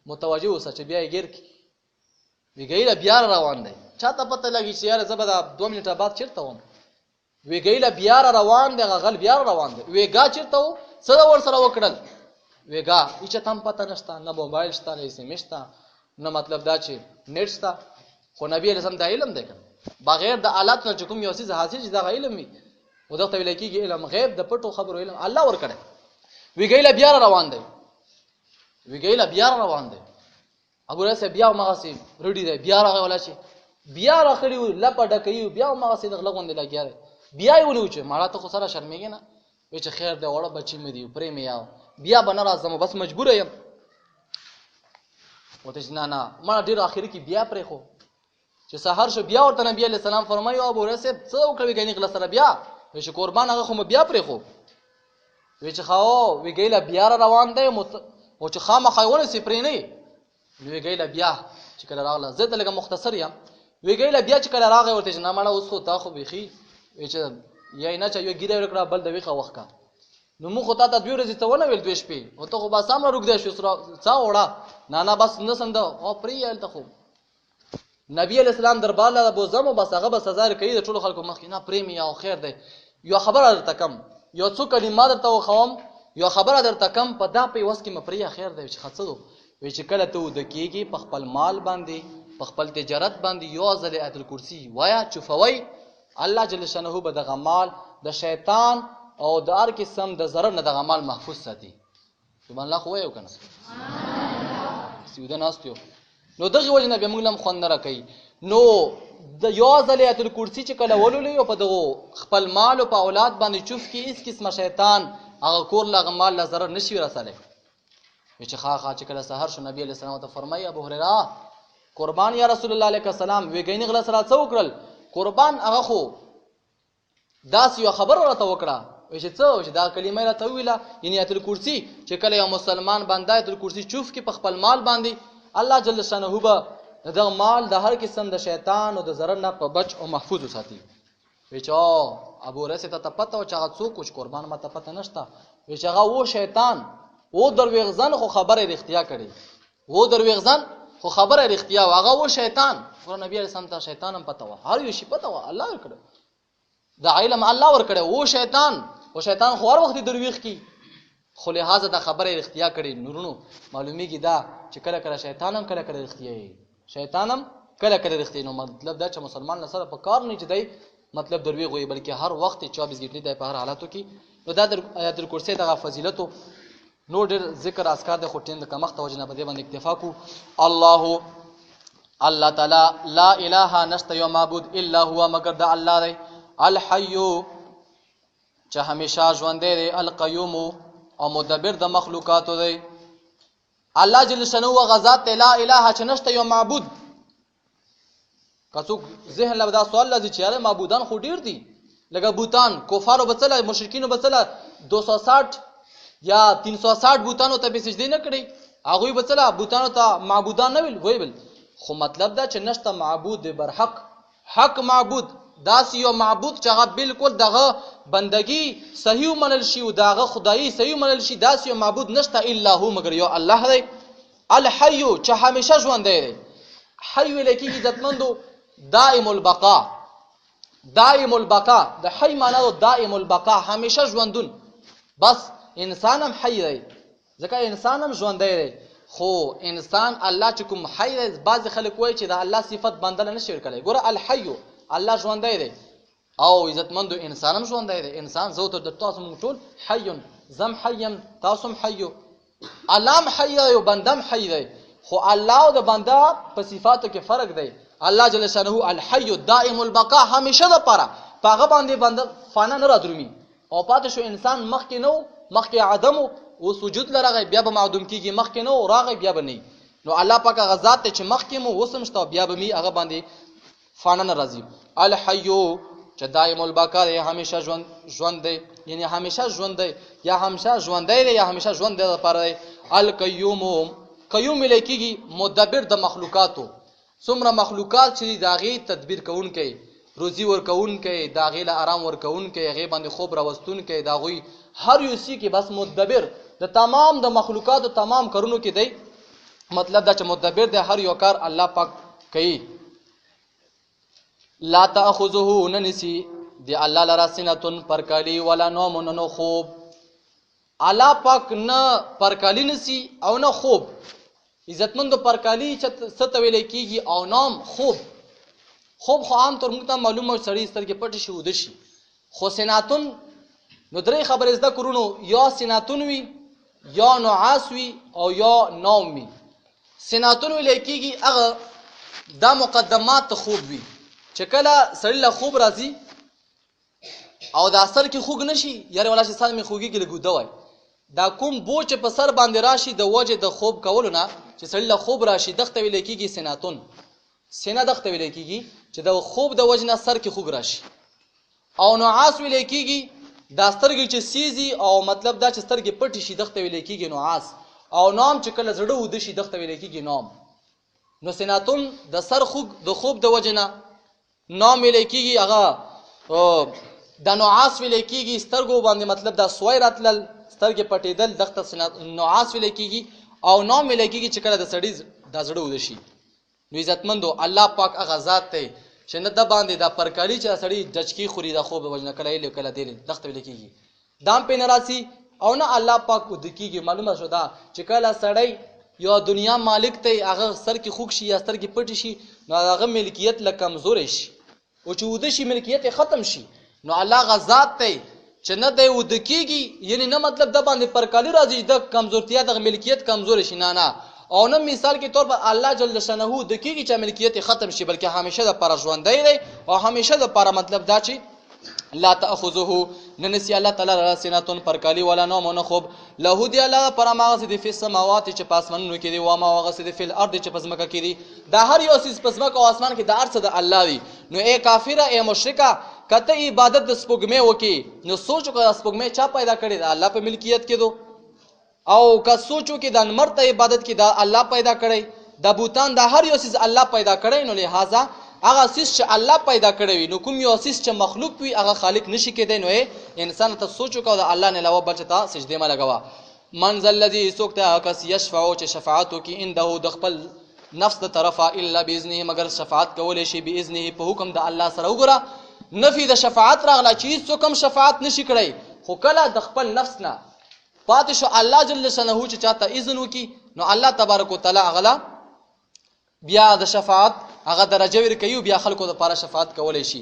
متوجه اوسه چې بیا یې ګر کی ویګیل بیا روان دی چاته پته لګی چې یاره زبدا 2 منټه بعد چیرته وم ویګیل بیا روان دی غل بیا روان دی ویګا چیرته و څه ور سره وکړل ویګا چې تم پته نشته، نه موبایل شته، نه SMS شته، نه مطلب دا چې نیټ شته. خو نبی علیہ السلام دا علم دی کنه، بغیر د آلات نه کوم یو څه حاصل چې دا علم وي او دغه ویل کېږي علم غیب، د پټو خبرو علم الله ورکړي. ویګیله بیا روان دی، ویګیله بیا روان دی. ابو رسه بیا مغه سي رډی دی، بیا راغی ولا شي، بیا راخړی لپه ډکې، بیا مغه سي دغه لغون دی لګیاره، بیا یې ونیو چې ماړه ته خو سره شرمېږي نه، وی چې خیر دی وړه بچی مې دی پرې مې یاو بیا بنه راځم بس مجبور یم. وته نه نه ما ډیر اخر کې بیا پرې خو چې سحر شو بیا ورته نبی علیہ السلام فرمایو ابو رسه څه وکړي غنی غل سره بیا وی چې قربان هغه خو بیا پرې خو وی چې خاو وی ګیله بیا روان دی او چې خامخا ونه سي پرې نه وی ګیله بیا چې کله راغله زه ته لګه مختصر یم. وی ګیله بیا چې کله راغی ورته نه مړه اوس خو تا خو بيخي وی چې یا نه چې یو ګیره ورکړه بل د ویخه وخت کا نو مو خو تا ته دوی ورځې ته ونه ویل دوی شپې او ته خو با سامره روک دی شو څا وړه نه نه بس نه سند او پرې ال ته خو نبی علیہ السلام دربار لا بو زمو بس هغه بس هزار کوي د ټولو خلکو مخ نه پرېمی او خیر دی. یو خبره درته کم، یو څو کلمات درته وخوم، یو خبره درته کم په دا په وس کې مپریا خیر دی چې خاصو وی چې کله ته د کېږي په خپل مال باندې په خپل تجارت باندې یو ځل آیت الکرسی وایا چوفوي الله جل شانه به د غمال د شیطان او د هر قسم د ضرر نه د غمال محفوظ ساتي. سبحان الله خو یو کنه سیده ناستیو نو دغه وجه نه به موږ لم خوند نه کوي. نو د یو ځل آیت الکرسی چې کله ولولې او په دغه خپل مال او په اولاد باندې چوف کې هیڅ قسمه شیطان هغه کور لا غمال لا ضرر نشي رساله. چې خا چې کله سحر شو نبی علیہ السلام ته فرمایي ابو هريره قربان یا رسول الله علیه السلام وی غینی غلا سره څو کړل قربان هغه خو داس یو خبر ورته وکړه چې څو چې دا کلمه را تویله یعنی آیت الکرسی چې کله یو مسلمان باندې آیت الکرسی چوف کې په خپل مال باندې الله جل شانه به دغه مال د هر قسم د شیطان او د ضرر نه په بچ او محفوظ وساتي. وی چې ابو رسه ته پته او چې هغه څوک قربان ما ته پته نشته وی چې هغه و شیطان و درویغزن خو خبره رښتیا کړي و درویغزن خو خبره رښتیا واغه و شیطان ور نبی علیہ السلام ته شیطان هم پته و هر یو شی پته و الله ورکړ د علم الله ورکړ و شیطان خو هر وخت درویغ کی خو لہذا د خبره رښتیا کړي نورونو معلومیږي دا چې کله کله شیطان هم کله کله رښتیا نو مطلب دا چې مسلمان سره په کار نه چدای مطلب درویغ وي بلکې هر وخت 24 غنټې د په هر حالاتو کې نو دا د آیت الکرسی دغه فضیلتو نو ډېر ذکر اسکار د خټین د کمخ توجه نه بده باندې اکتفا کو. الله تعالی لا اله نشته یو معبود الا هو مگر د الله دی الحي چې همیشه ژوند دی القیوم او مدبر د مخلوقاتو دی. الله جل شانه غزاد لا اله چې نشته یو معبود کڅو ذهن له دا سوال لږ چې معبودان خو ډیر دي لکه بوتان کفارو بچله مشرکینو بچله 260 یا 360 بوتانو ته به سجدي نه کړی هغه بچله بوتانو ته معبودان نه ویل خو مطلب دا چې نشته معبود برحق حق معبود داس یو معبود چې هغه بالکل دغه بندگی صحیح منل شي او دغه خدای صحیح منل شي داس یو معبود نشته الا هو مگر یو الله دی الحي چې همیشه ژوند دی حي لکه عزتمندو دائم البقاء د حي معنی دائم البقاء همیشه ژوندون بس انسان هم حي دی ځکه انسان هم ژوند دی خو انسان الله چې کوم حي دی بعض خلک وایي چې د الله صفت بندل نه شي ورکړي ګوره الحي الله ژوند دی او عزتمندو انسان هم ژوند دی انسان زوته د تاسو ټول حي زم حیم تاسو حي علام حي او بندم حي دی خو الله او د بنده په صفاتو کې فرق دی. الله جل شانه الحي الدائم البقاء همیشه د پاره پاغه باندې بنده فانا نه رادرومي او پاتې شو انسان مخکې نو مخکې عدم او سجود لرغه بیا به معدوم کیږي مخکې نو راغه بیا به نه نو الله پاک غزاد ته چې مخکې مو وسمشته بیا به می هغه باندې فانا نه راځي. الحي چې دائم البقاء دی همیشه ژوند دی یعنی همیشه ژوند دی یا همیشه ژوند دی یا همیشه ژوند دی لپاره القیوم قیوم لیکيږي مدبر د مخلوقاتو څومره مخلوقات چې داغي تدبیر کوونکې روزي ورکوونکې داغي له آرام ورکوونکې هغه باندې خوب راوستونکې داغوي هر یو سی کې بس مدبر د تمام د مخلوقاتو تمام کارونو کې دی مطلب دا چې مدبر دی هر یو کار الله پاک کوي. لا تاخذه ننسي دی الله لرا سنتون پر کلی ولا نوم نو خوب الله پاک نه پرکالی نسی او نه خوب. عزتمندو پرکالی څه ته ویل کیږي او نام خوب. خوب خو عام طور موږ ته معلومه سړی سترګې پټې شي وده شي، خو سیناتون نو درې خبرې زده کړو، یا سیناتون وي یا نعاس وي او یا نوم وي. سیناتون ویل کیږي هغه دا مقدمات خوب وي چې کله سړی له خوب راځي او د اثر کې خوږ نشي، یاره ولا چې سال می خوږي کې لګوده وای، دا کوم بوج په سر باندې راشي د وجه د خوب کولو نه چې سړی له خوب راشي دغه ویل کیږي سیناتون. سینا دغه ویل کیږي چې د خوب د وجه نه سر کې خوږ راشي. او نعاس ویل کیږي دا سترګې چې سیزي او مطلب دا چې سترګې پټې شي دغه ویل کیږي نعاس. او نام چې کله زړه ود شي دغه ویل کیږي نام. نو سیناتون د سر خوږ د خوب د وجه نه، نام ویل کیږي هغه د نعاس ویل کیږي سترګو باندې مطلب دا سوای راتلل سترګې پټېدل دغه نعاس ویل کیږي. او نام ویل کیږي چې کله د سړی د زړه ود شي. نو عزتمندو الله پاک هغه ذات دی چې نه د باندې دا پرکالی چې سړی جچکی خوري د خوب وجنه کله یې کله دی دغه ویل کیږي دام په ناراضي او نه الله پاک ود کیږي. معلومه شو دا چې کله سړی یا دنیا مالک ته هغه سر کې خوږ شي یا سر کې پټ شي نو هغه ملکیت له کمزور شي او چې ود شي ملکیت ختم شي. نو الله غزاد ته چې نه دی ود کیږي، یعنی نه مطلب د باندې پرکالی راځي د کمزورتیا د ملکیت کمزور شي، نه نه. او نه مثال کې طور پر الله جل شانه د کیږي چې ملکیت ختم شي، بلکې همیشه د پر ژوندۍ دی او همیشه د پر مطلب دا چې لا تاخذه ننسی الله تعالی را سیناتون پرکالی ولا نوم نه خوب. له دی الله پر ماغه د فی السماوات چې پاسمنونو کې دی او ما واغه د فی الارض چې پسمکه کې دی. دا هر یو سیس پسمکه او اسمان کې د ارث د الله دی. نو اے کافره اے مشرکا کته عبادت د سپوږمۍ وکي نو سوچو که سپوږمۍ چا پیدا کړی دا الله په ملکیت کې دو، او که سوچو کې د انمر ته عبادت کې دا الله پیدا کړی، د بوتان د هر یو سیس الله پیدا کړی. نو لہذا هغه سیس چې الله پیدا کړی نو کوم یو سیس چې مخلوق وي هغه خالق نشي کېدی. نو انسان ته سوچو که د الله نه علاوه بل ته سجده ما لګوا. من ذا الذي سوکته کس یشفع چې شفاعت وکي عنده د خپل نفس د طرفه الا باذنه مگر شفاعت کولې شي باذنه په حکم د الله سره. وګوره نفي د شفاعت راغله چې څوک هم شفاعت نشي کړی، خو کله د خپل نفس نه پاتې شو الله جل شانه چې چاته اذن وکي نو الله تبارک وتعالى اغلا بیا د شفاعت هغه درجه ورکوي، بیا خلکو لپاره شفاعت کولای شي.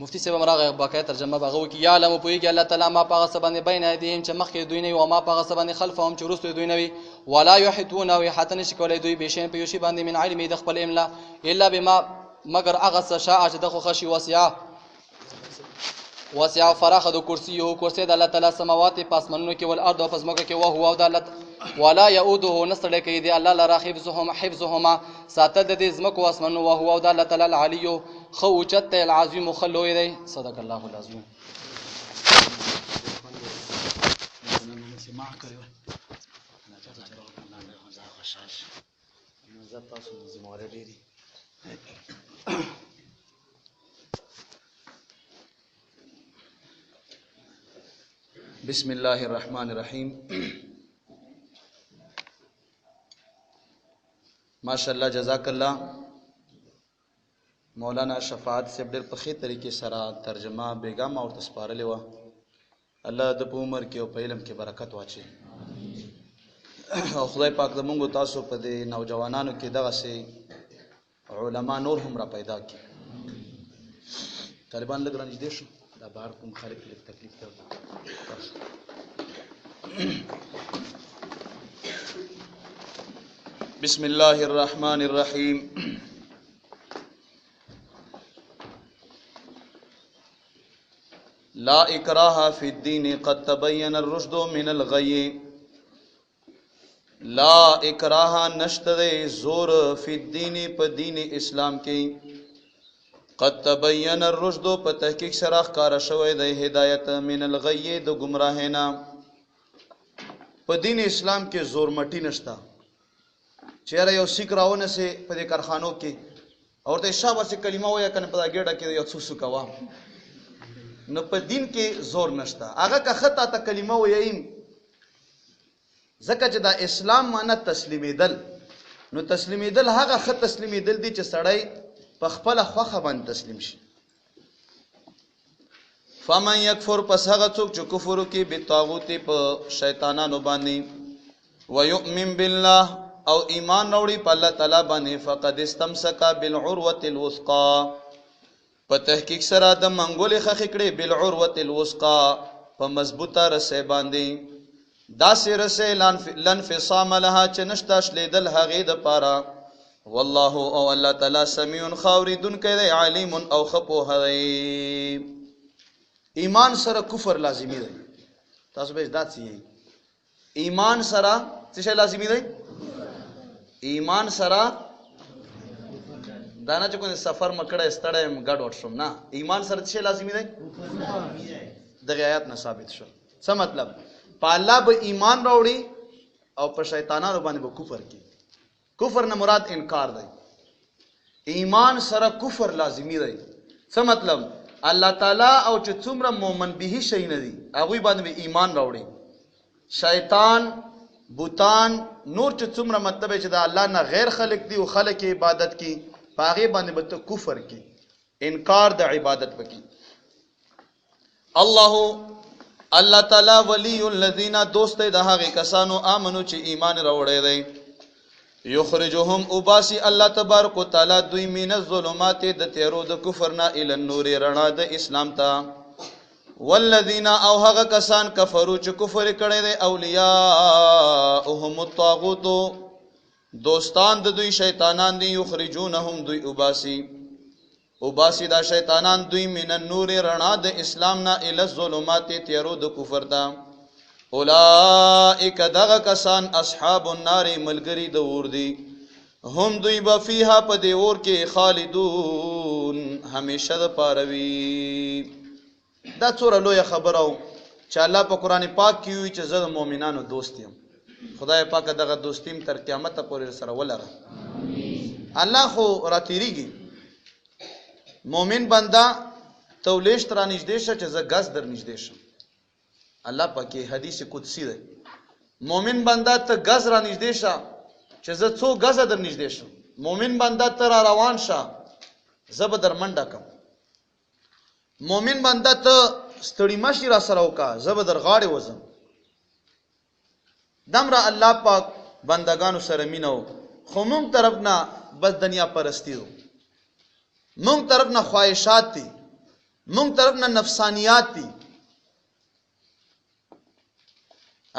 مفتی صاحب مرغه باقاعده ترجمه بغو کې یا علم پویږي الله تعالی ما پاغه سبانه بین ایدیهم چې مخکې دوی نه او ما پاغه سبانه خلفهم چې وروسته دوی نه وي. ولا یحتون او حتن شکولای دوی بشین په یوشي باندې من علم د خپل املا الا بما مگر هغه شاء چې دغه خشي وسع فراخ د کرسی د الله تعالی سماوات پاسمنونو کې ول ارض او پسمکه کې او هو د الله ولا يؤوده نستړی کوي دی الله لرا حفظهما ساتل د دې زمکو اسمنو او هو د الله تعالی العلی خو اوچت العظیم خلوی دی. صدق الله العظیم. بسم الله الرحمن الرحیم. ماشاءالله جزاک الله. مولانا شفاعت سے ډېر په ښه طریقې سره ترجمه بیګم او تسپارلې و. الله د په عمر کې او په علم کې برکت واچي او خدای پاک زموږ تاسو په دې نوجوانانو کې دغه سي علما نور هم را پیدا کړي. طالبان لږ رانږدې شو دا بهر کوم خلک لږ تکلیف کوي. بسم الله الرحمن الرحیم. لا اکراہ فی الدین قد تبین الرشد من الغی. لا اکراہ نشتد زور فی الدین پا دین اسلام کی قد تبین الرشد پا تحقیق سراخ کارا شوی دے ہدایت من الغی دو گمراہینا. پا دین اسلام کے زور مٹی نشتا چیرہ یو سیک راونے سے پا دے کارخانوں کی اور تے شاہ باسی کلمہ ہویا کنے پا دا گیڑا کی یو سوسو کوا نو پا دین کے زور نشتا. آگا کا خطا تا کلمہ ہویایم زکا چه دا اسلام مانا تسلیمی دل نو تسلیمی دل هاگا خط تسلیمی دل دی چه سڑای پا خپل خوخه بان تسلیم شي. فمن یکفر پس هغه څوک چې کفر وکړي بالطاغوت په شیطانانو باندې ويؤمن بالله او ایمان راوړي په الله تعالی باندې فقد استمسك بالعروة الوثقى په تحقیق سره د منګولې خخې کړې بالعروة الوثقى په مضبوطه رسې باندې داسې رسې لن فصام لها چې نشته شلیدل هغې دپاره والله او الله تعالی سمیع خاوریدونکی دی علیم او ښه پوهه دی ایمان سره کفر لازمی دی تاسو به دا څه ایمان سره څه شی لازمی دی ایمان سره دا نه چې کوم سفر مکړه ستړی ګډ وډ شوم نه ایمان سره څه لازمی دی دغه آیات نه ثابت شو څه مطلب په الله به ایمان راوړي او په شیطانانو باندې به کفر کوي کفر نه مراد انکار دی ایمان سره کفر لازمی دی څه مطلب الله تعالی او چې څومره مؤمن به شي نه دي هغه باندې به ایمان راوړي شیطان بوتان نور چې څومره مطلب چې د الله نه غیر خلق دي او خلق عبادت کی پاغه باندې به کفر کی انکار د عبادت وکي الله تعالی ولی الذین دوست د هغه کسانو امنو چې ایمان راوړی دی یخرجهم اباسی الله تبارک وتعالى دوی من الظلمات د تیرو د کفر نه ال النور رڼا د اسلام ته والذین او هغه کسان کفرو چې کفر کړي دي اولیاءهم الطاغوت دوستان د دوی شیطانان دي یخرجونهم دوی اباسی دا شیطانان دوی من النور رڼا د اسلام نه ال الظلمات تیرو د کفر ته اولئک دغه کسان اصحاب النار ملګری د اور دي هم دوی به فیها په دې اور کې خالدون همیشه د پاروي دا څوره لویه خبره چې الله په قرآن پاک کې وی چې زه د مؤمنانو دوست یم خدای پاک دغه دوستیم تر قیامت پورې سره ولره الله خو راتیریږي مؤمن بنده تولیشت را نږدې شه چې زه ګز در نږدې شم الله پاکي حدیث قدسی ده مؤمن بنده ته غز را نږدې شه چې زه څو غزه در نږدې شم مؤمن بنده ته را روان شه زه به در منډه کم مؤمن بنده ته ستړي مشي را سره وکا زه به در غاړې وزم دمره الله پاک بندگانو سره مینه خو مونږ طرف نه بس دنیا پرستی دو مونږ طرف نه خواهشات دي مونږ طرف نه نفسانیات دي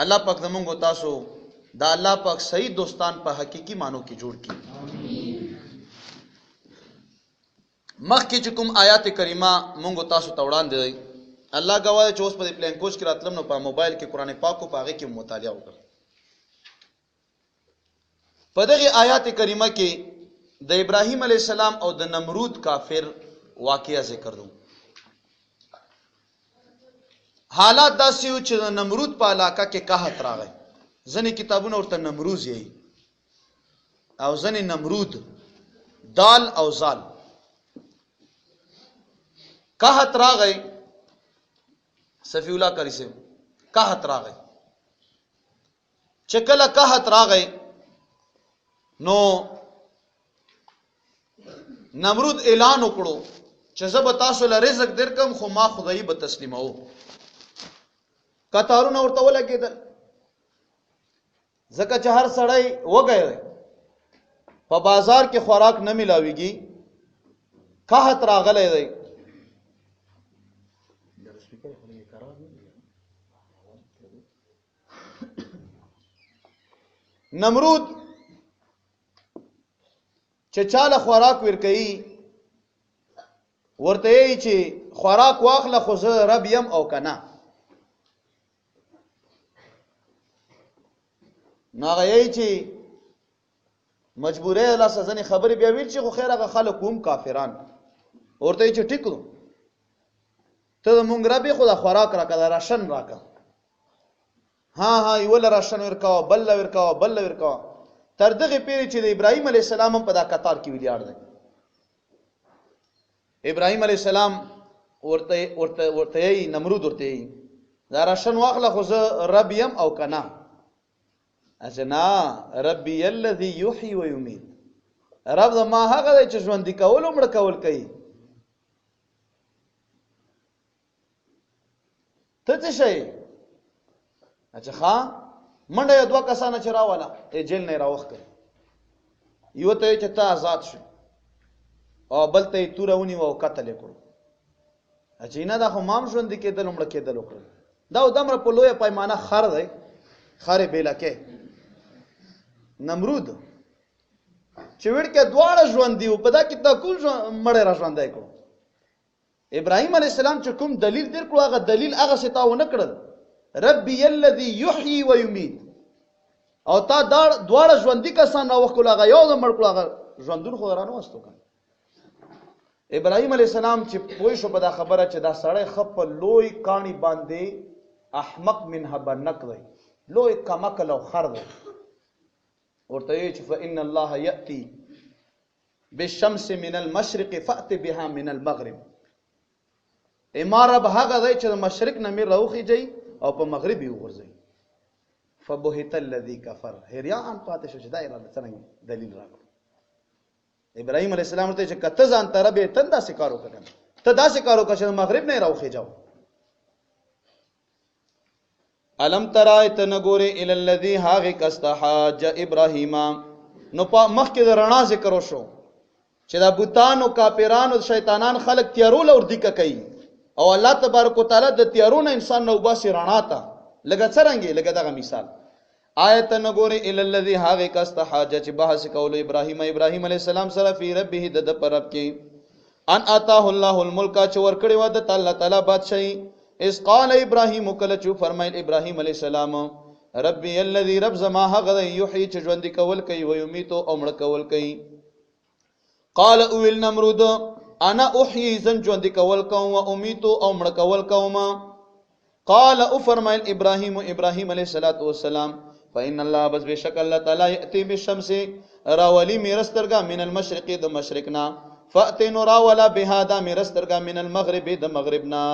الله پاک زمونږ تاسو دا الله پاک صحیح دوستان په حقيقي مانو کې جوړ کړي مخکې چې کوم آیات کریمه مونږ تاسو ته وړاندې دی الله غواړي چې اوس په پلان کوچ کې راتلم نو په موبایل کې قران پاک په هغه کې مطالعه وکړم په دغه آیات کریمه کې د ابراهیم علی السلام او د نمرود کافر واقعیا ذکر دوم حالات داسې و چې نمرود په علاقه کې قحط راغی ځنې کتابونه ورته نمروز یې او ځنې نمرود دال او زال قحط راغی صفی الله کری سے قحط راغی چې کله قحط راغی نو نمرود اعلان وکړو چې زه به تاسو له رزق درکم خو ما خدای به تسلیمو کتارونه ورته ولګېدل ځکه چې هر سړی وګی په بازار کې خوراک نه ملاویږي قحط راغلی دی نمرود چې چاله خوراک ورکوي ورته یې چې خوراک واخله خو زه رب یم او کنه ناغه یې چې مجبورې الله سزنې خبرې بیا ویل چې خو خیر هغه خلک هم کافران ورته یې چې ټیکو ته مونږ رب خو دا خوراک راکړه راشن راکړه ها یول راشن ورکاو بل ورکاو تر دغه پیری چې د ابراهیم علی السلام په دا قطار کې ویلیاړ دی ابراهیم علی السلام ورته نمرود ورته دا راشن واخله خو زه رب یم او کنه اجنا ربي الذي يحيي ويميت رب ما هغه چې ژوند کول او مړ کول کوي ته څه شي اچھا ښا منډه یو دوه کسانه چې راواله جیل نه راوخته یو ته چې ته آزاد شو او بل ته یې توره ونیوه او قتل یې کړو اچھا نه دا خو مام ژوندي کېدل مړه کېدل وکړل دا دومره په لویه پیمانه خر دی خر بیلکې نمرود چې وړکه دواړه ژوندي وو په دا کې تا کوم مړی را ژوندی کړو ابراهیم علیه السلام چې کوم دلیل در کړو هغه دلیل هغه څه تا ونه کړل ربي الذي يحيي ويميت او تا دواړه ژوندي کسان راوښکلو هغه یو ځل مړ کړو هغه ژوندون خو رانه واستو کنه ابراهیم علیه السلام چې پوه شو په دا خبره چې دا سړی ښه په لوی کاڼي باندې احمق من هبنک دی لوی کمکل او خر دی ورته وی چې فإن الله يأتي بالشمس من المشرق فأت بها من المغرب اما رب هغه دی چې د مشرق نه مې راوخیږي او په مغرب یې وغورځي فبهت الذي كفر هریان پاتې شو چې دا یې څنګه دلیل راکړو ابراهیم علیه السلام ورته چې کته ځان ته رب ته داسې کار وکړه ته داسې کار وکړه چې مغرب نه راوخیږي الم ترای ته نګوري ال الذي هاغ کستحاج ابراهیم نو په مخکې د رڼا ذکر وشو چې دا بوتانو کافرانو شیطانان خلق تیارول اور دیکه کوي او الله تبارک وتعالى د تیارونه انسان نو باسي رڼا ته لګه څرنګي لګه دغه مثال آیت نګوري ال الذي هاغ کستحاج چې بحث کول ابراهیم علیه السلام سره فی ربه د پرب کې ان اتاه الله الملک چې ور کړی و د تعالی بادشاہي اس قال ابراهيم کله چې فرمایل ابراهيم عليه السلام ربي الذي رب زما هغه يحيي چې ژوند کول کوي او يميت او مړ کول کوي قال اول نمرود انا احيي زن ژوند کول کوم او اميت او مړ کول کوم قال او فرمایل ابراهيم عليه السلام فإن الله بس بشک الله تعالی ياتي بالشمس راولي میرسترګه من المشرق د مشرقنا فاتي نور ولا بهذا میرسترګه من المغرب د مغربنا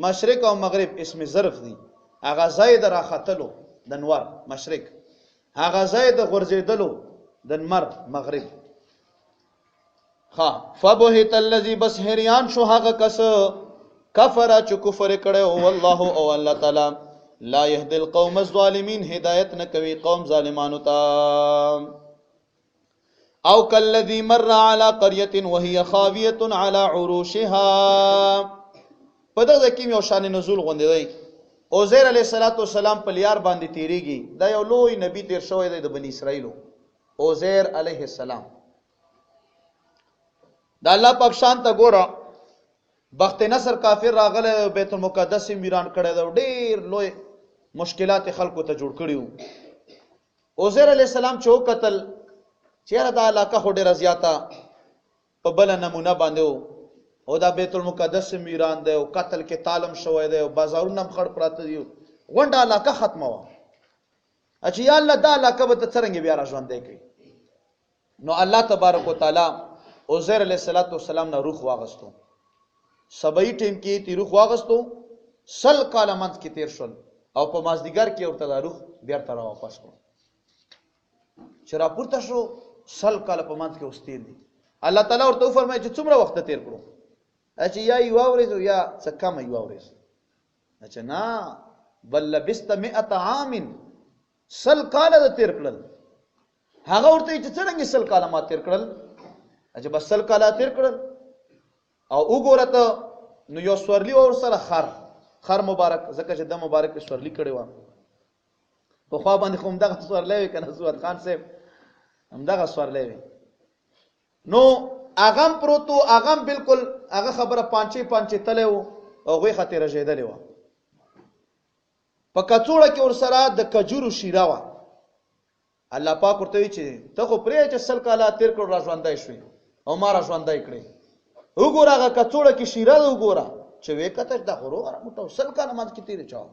مشرق او مغرب اسم ظرف دي هغه زید راختلو د نور مشرق هغه زید غرزیدلو د نمر مغرب ها فبهت الذي بس هریان شو هغه کس کفر چې کفر کړي او والله او الله تعالی لا يهدي القوم الظالمين هدایت نه کوي قوم ظالمانو ته او كالذي مر على قريه وهي خاويه على عروشها په دغه کې یو شان نزول غوندې دی عزیر علیه السلام په لیار باندې تیریږي دا یو لوی نبی تیر شوی دی د بنی اسرائیلو عزیر علیه السلام دا الله پاک شان ته ګوره بخت نصر کافر راغله بیت المقدس ویران کړی دا ډیر لوی مشکلات خلکو ته جوړ کړیو عزیر علیه السلام چې قتل چیرې دا علاقه خو ډیره زیاته په بل نمونه باندې او دا بیت المقدس میران دی او قتل کې تعلم شوی دی او بازارونه خړ پراته دي غونډه علاقه ختمه و اچھا یا الله دا علاقه به څنګه بیا را ژوندې کوي نو الله تبارک وتعالى عزیر علیه السلام نه روح واغستو سبای ټیم کې تی روح واغستو سل کاله منځ کې تیر شول او په مازدیګر کې ورته دا روح بیا تر واپس کړ چې را پورته شو سل کاله په منځ کې اوستین دي الله تعالی ورته فرمایي چې څومره وخت تیر کړو اچھا یا یو ورځ یا څه کم یو ورځ اچھا نه بل لبست 100 عام سل کاله تیر کړل هغه ورته چې څنګه سل کاله ما تیر کړل اچھا بس سل کاله تیر کړل او وګوره ته نو یو سورلی اور سره خر مبارک زکه چې د مبارک سورلی کړي و په خوا باندې کوم دغه سورلی کنه زوات خان صاحب هم دغه سورلی نو اغم پروتو اغم بالکل هغه خبره پانچې تله او غوي خاطر رجیدلې و په کڅوړه کې ور سره د کجورو شیره و الله پاک ورته وی چې ته خو پرې چې سل کاله تیر کړو را ژوندای شوې او ما را ژوندای کړې وګوره هغه کڅوړه کې شیره وګوره چې وکته د خورو موټو سل کاله مات کې تیر چاو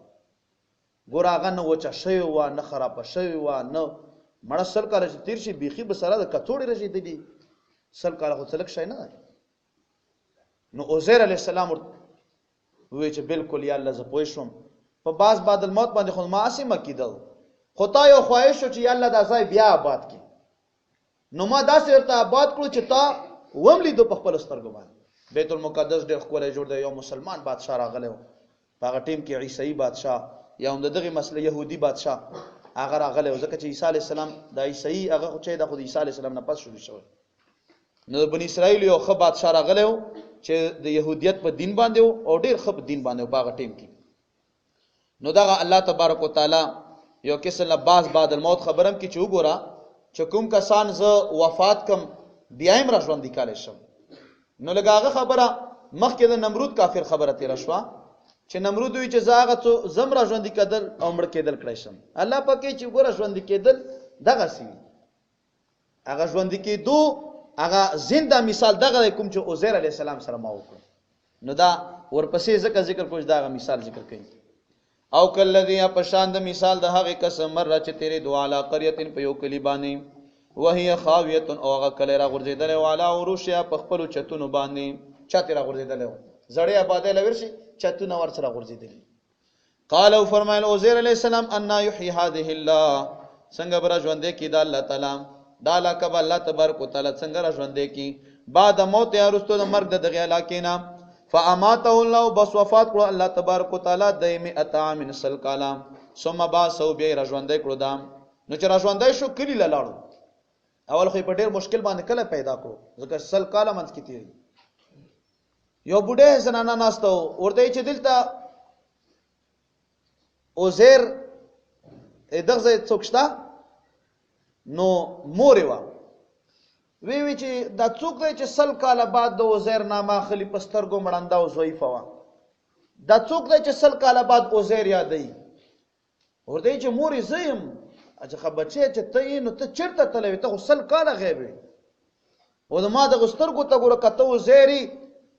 ګوره هغه نو وچا شوی و نه خراب شوی و نه مړ سل کاله چې تیر شي بيخي به سره د کڅوړې رجیدلې سل کاله خو څلک شي نه نو عزیر علیه السلام وی چې بالکل یا الله ز پوه شوم په باز بعد الموت باندې خو ما اسمه کیدل خدای یو خواهش چې یا الله د ځای بیا آباد کی نو ما داسې ورته آباد کړو چې تا وملی دو په خپل سترګو باندې بیت المقدس ډېر ښکلی جوړ دی یو مسلمان بادشاہ راغلی و هغه ټیم کې عیسائی بادشاه یا هم دغه مسله يهودي بادشاه هغه راغله ځکه چې عیسی علی السلام د عیسائی هغه خو چې د خود عیسی علی السلام نه پس شروع شوی نو بنی اسرائیل یو خو بادشاه راغله چې د يهودیت په دین باندې او ډیر خو دین باندې په هغه ټیم کې نو دا الله تبارک وتعالى یو کیسه لباس بعد الموت خبرم کی چې وګوره چې کوم کسان ز وفات کم بیایم را ژوند کاله شم نو لګاغه خبره مخکې د نمرود کافر خبره تیر شوه چې نمرود وی چې زاغه څو زم را ژوند کېدل او مړ کېدل کړی شم الله پکې چې وګوره ژوند کېدل دغه سی هغه ژوند کېدو هغه زنده مثال دغه کوم چې عزیر علی السلام سره ما وکړ نو دا ورپسې ذکر کوم دغه مثال ذکر کوي او کلذي پشان د مثال د هغه قسم مر چې تیرې دواله قريهن په یو کلی باندې وهي خاويه او هغه کلی را غورځیدل او علا وروشیا په خپل چتونو باندې چاته را غورځیدل زړې آباده لورشي چتونه ور سره غورځیدل قالو فرمایل عزیر علی السلام ان یحیی هذه الله څنګه بر ژوند کې د الله تعالی دا لا کب الله تبارک وتعالى څنګه را ژوند کې بعد موت یا رستو د مرګ د دغه علاقې نه فاماته الله بس وفات کړو الله تبارک وتعالى دایمه اتا من سل کلام ثم باسو بیا را ژوند کړو دا نو چې را ژوند شو کلی لاړو اول خو په ډیر مشکل باندې کله پیدا کړو ځکه سل کاله منځ کې تیری یو بوډه زنانه ناستو ورته چې دلته عزیر دغه څوکشتا نو مورې وا وی چې دا څوک دی چې سل کاله بعد د عزیر نامه خلی پسترګو مړنده او ضعیفه وا دا څوک دی چې سل کاله بعد عزیر یادای ورته چې مورې زیم اجه خبرچه چې ته نو ته چیرته تلوي ته سل کاله غیب او د ما د غسترګو ته ګوره کته عزیری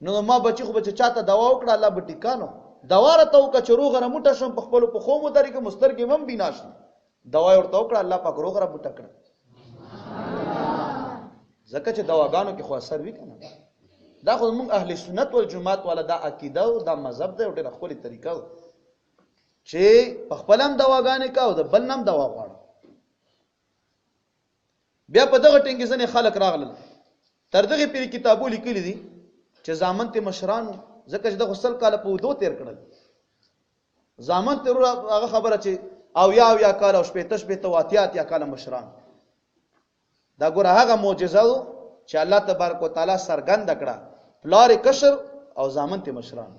نو ما بچی خو بچ چاته دوا وکړه الله به ټیکانو دوا راته وکړه چې روغ را موټه شم په خپل په خو مو درې کې مسترګې مم بیناش دوا ورته وکړه الله پاک روغ را موټه کړ زکه چې دواګانو کې خو اثر وی کنه دا خو موږ اهل سنت والجماعت ولا دا عقیده او دا مذهب دی او ډېر خپل طریقه چې په خپلم دواګانې کا او د بلنم دوا غواړي بیا په دغه ټینګ ځنې خلک راغلل تر دغه پیر کتابو لیکلي دي چې زامن ته مشرانو ځکه چې د غسل کاله په ودو تیر کړل زامن ته هغه خبره چې او یا کاله او شپته واتیات یا کاله مشران دا ګوره هغه معجزه چې الله تبارک وتعالى سرګند کړه پلار کشر او زامن ته مشران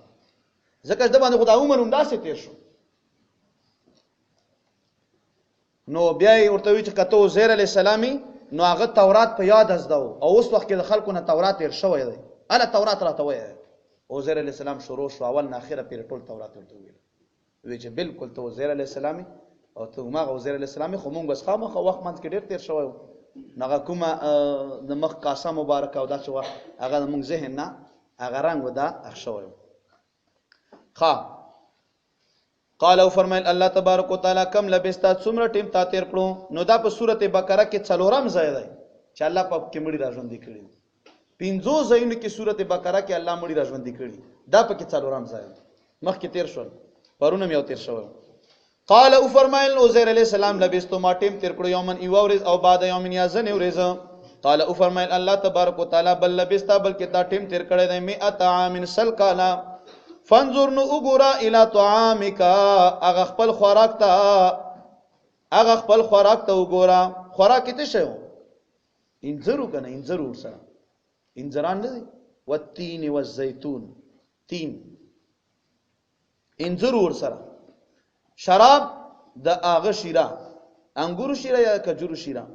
ځکه د باندې خدای عمر انداسه تیر شو نو بیا ورته وی چې کته عزیر علی السلامي نو هغه تورات په یاد ازدو او اوس وخت کې د خلکو نه تورات تیر شوی دی اله تورات راته وای عزیر علی السلام شروع شو اول نه اخره پیر ټول تورات ورته وی چې بالکل ته عزیر علی السلامي او ته ما عزیر علی السلامي خو مونږ بس خامخ وخت منځ کې ډیر تیر شوی نغه کومه د مخ قاسم مبارک او دا چې هغه مونږ ذهن نه هغه رنگ ودا اخشوي خا قال او فرمایل الله تبارک وتعالى کم لبستا څومره ټیم تا تیر کړو نو دا په سورته بقره کې څلورم ځای دی چې الله په کې مړي راځوندې کړی پنځو ځایونو کې سورته بقره کې الله مړي راځوندې کړی دا په کې څلورم ځای مخ کې تیر شول پرونه یو تیر شول قال او فرمایل عزیر علیہ السلام لبستو ما ټیم تیر کړو یومن ایورز او بعد یومن یازن ورز قال او فرمایل الله تبارک وتعالى بل لبستا بلکې تا ټیم تیر کړی دی 100 عام سل کالا فانظر نو وګورا الی طعامک اغه خپل خوراک ته وګورا خوراک ته شو انذرو کنه انذرو سره انذران نه والتین والزیتون تین انذرو سره شراب د اغه شیرا انګورو شیرا یا کجورو شیرا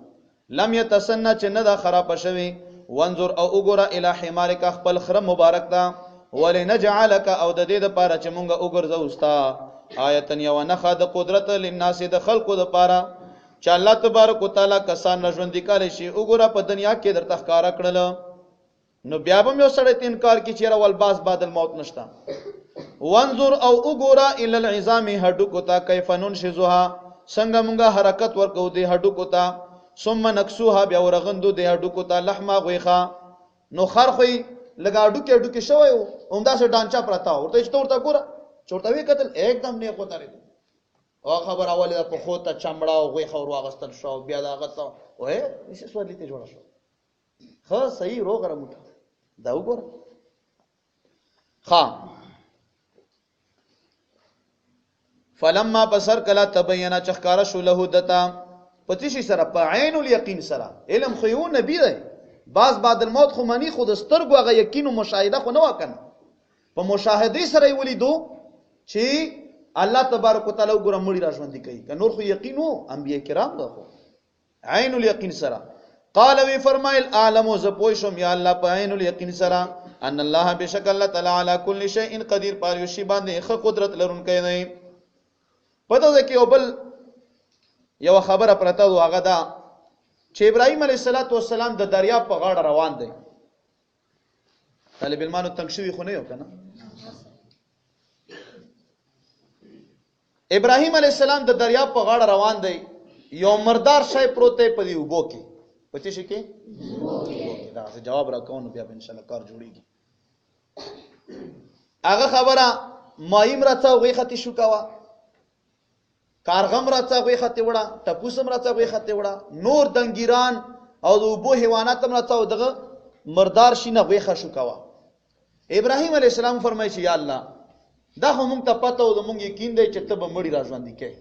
لم یتسنى چې نه دا خراب شوی وانظر او وګورا الی حمارک خپل خره مبارک تا ولنجعلک او د دې د پاره چې مونږه وګرځوستا آیتن یو نه خد قدرت للناس د خلقو د پاره چې الله تبارک وتعالى کسان ژوند کړي شي وګوره په دنیا کې درته ښکارا کړل نو بیا به یو سړی انکار کی چیرې ول باس بعد الموت نشتا وانظر او وګوره ال العظام هډوکو تا کیف ننشزها څنګه مونږه حرکت ورکو دی هډوکو تا ثم نکسوها بیا ورغندو دی هډوکو تا لحمه غويخه نو خرخوي لگا ډوکې شوی همدا سه ډانچا پراته ورته چې ورته ګوره چورته وی قتل एकदम نه کوتاري او خبر اوله په خوته چمړه او غوي خور واغستل شو بیا دا غته وې هیڅ سوالې ته جوړه شو خو صحیح روغ رمټه دا وګوره خا فلما بصر کلا تبینا چخکارا شو له دتا پتی شي سره په عین الیقین سره علم خو یو نبی دی بعض بعد الموت خو منی خود سترګو هغه یقین او مشاهده خو نه وکنه په مشاهده سره ولیدو چې الله تبارک وتعالى ګره مړی را ژوندې کوي که نور خو یقین وو انبیاء کرام ده خو عین الیقین سره قال وی فرمایل اعلم ز پوښم یا الله په عین الیقین سره ان الله بشک الله تعالی علی کل شیء قدیر پر یو شی باندې خ قدرت لرونکی دی پته ده کې اوبل یو خبره پرته و هغه دا چې ابراهیم علیه السلام د دریاب په غاړه روان دی طالب علمانو تنگ شوی خو نه یو کنه ابراهیم علیه السلام د دریاب په غاړه روان دی یو مردار شای پروت دی په دې اوبو کې پته شي کې دا جواب راکاو بیا ان شاء الله کار جوړیږي هغه خبره مایم راته وی ختی شو کاوه کارغم راته وی ختی وړه ټپوسم راته وی ختی وړه نور دنګیران او د اوبو حیوانات هم راته دغه مردار شینه وی خشو کاوه ابراهیم علیه السلام فرمایي چې یا الله دا خو مونږ ته پته و د مونږ یقین دی چې ته به مړی را ژوندې کوې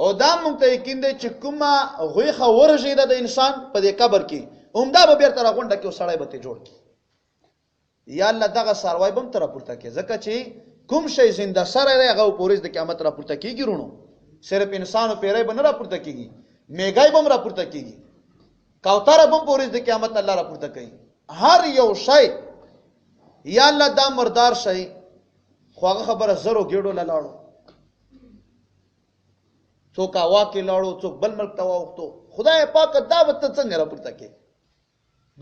او دا مونږ ته یقین دی چې کومه غوښه ورژېده د انسان په دې قبر کې همدا به بیرته راغونډه کړي او سړی به ترې جوړ کړي یا الله دغه څاروی به هم ته راپورته کړي ځکه چې کوم شی زنده سری دی هغه په ورځ د قیامت راپورته کېږي رونو صرف انسان او پیری به نه راپورته کېږي میږی به هم راپورته کېږي کوتره به هم په ورځ د قیامت الله راپورته کوي هر یو شی یا الله دا مردار شی خو هغه خبره زرو ګېډو له لاړو څوک هوا کې لاړو څوک بل ملک ته واوښتو خدای پاک دا به ته څنګه راپورته کوې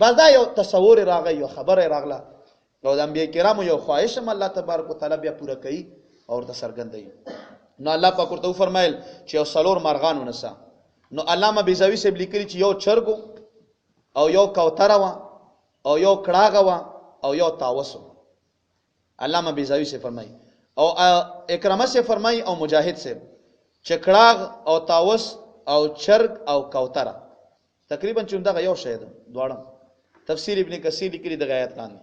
بس دا یو تصور راغی یو خبره راغله او د انبیاء کرامو یو خواهش هم الله تبارک وتعالی بیا پوره کوي او ورته څرګندوي نو الله پاک ورته وفرمایل چې یو څلور مارغان ونیسه نو علامه بیضاوي صاحب لیکلي چې یو چرګ او یو کوتره وه او یو کړاغه وه او یو طاوس و علامه بیضاوي صاحب فرمایي او اکرمه صاحب فرمایي او مجاهد صاحب چې کړاغ او طاوس او چرګ او کوتره تقریبا چې دغه یو شی ده دواړه تفسیر ابن کثیر لیکلي دغه آیات لاندې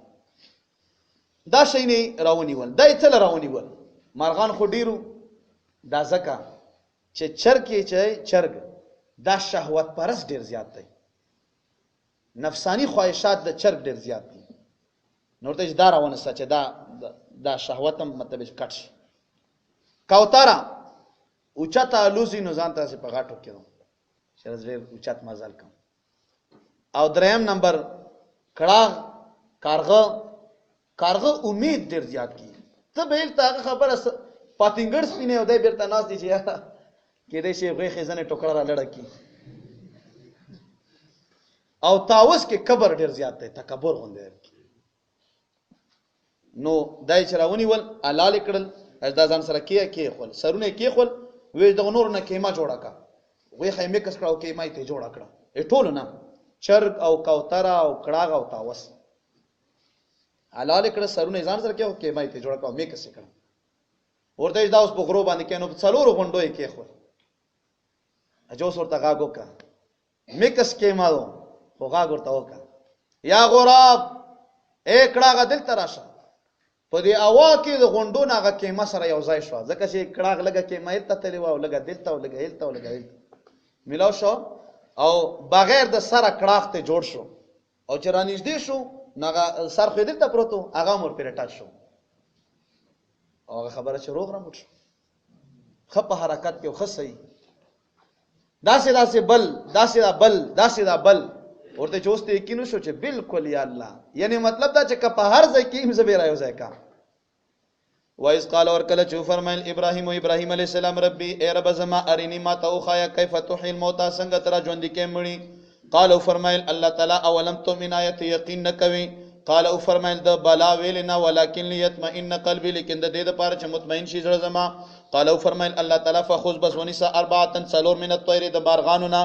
دا شی نه راونیول دا یې څه راونیول مارغان خو ډیرو دا ځکه چې چرګ یې چې چرګ دا شهوت پرست ډیر زیات دی نفسانی خواهشات د چرګ ډیر زیات دي نور ته دا راونسته چې دا شهوت هم مطلب کټ شي کوتره اوچته الوزي نو ځان تاسې په غاټو کې شرز ډیر اوچت مزل کوم او دریم نمبر کړه کارغه امید ډیر زیات کی ته به هغه خبره پاتینګر سپینه او دای بیرته ناس دي چې کېدای شي غوښه ځنه ټوکړه را لړ کی او تاوس کې کبر ډیر زیات دی تکبر غونډه نو دای چرونی ول علال کړل اجدا ځان سره کې خپل سرونه کې خپل وې د نور نه کېما جوړه کا وې خیمه کس کړه او کېما ته جوړه کړه ټول نه چرګ او کوتره او کړاغ او تاوس علال کړه سرونه ځان سره کې کېما ته جوړه کا مې کس کړه ورته دا اوس په غرو باندې کینو په څلور غونډو کې خپل اجو سورته غاګو کا مې کس کېما دو خو غاګ ورته وکا یا غراب کړاغ دل تراشه په دې اوا کې د غونډو نه هغه کېما سره یو ځای شو ځکه چې کړاغ لګه کېما هلته تللی و او لګه دلته او لګه هلته او لګه ملاو شو او بغیر د سره کړاغ ته جوړ شو او چې رانږدې شو نو سر خو دلته پروتو هغه مور پر ټاچ شو او هغه خبره چې روغ رمټ شو خپ حرکت کې خو صحیح داسې بل ورته چوسته یقین شو چې بالکل یا الله یعنی مطلب دا چې په هر ځای کې زبیر ایو ځای کا وایس قال اور کله چې فرمایل ابراهیم علیه السلام ربي ای رب زما ارینی ما تو خایا کیف تحیی الموت څنګه تر ژوند کې مړی قال فرمایل الله تعالی اولم تؤمن ایت یقین نکوي قال فرمایل د بلا ویلنا ولکن لیطمئن قلبی لیکن د دې لپاره چې مطمئن شي زړه زما قال فرمایل الله تعالی فخذ بس ونسا اربعه سلور من الطير د بارغاننا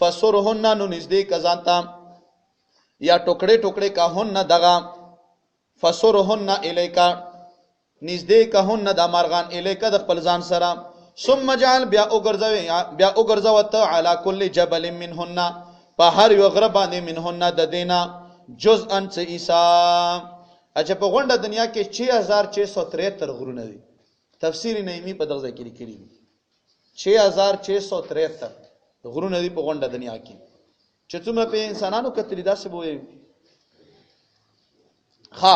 فسرهن نو نزدې کزانتا یا ټوکړې کا هن دغه فسرهن الیکا نزدې کا هن د مارغان الیکا د خپل ځان سره ثم جعل بیا وګرځوت علی کل جبل منهن په هر یو غره باندې منهن د دینا جزءا عیسی اچھا په غونډه دنیا کې 6673 غرونه دي تفسیر نعیمی په دغه ځای کې لیکلي 6673 غرونه دي په غونډه دنیا کې چې څومره په انسانانو کتلی داسې بوي ها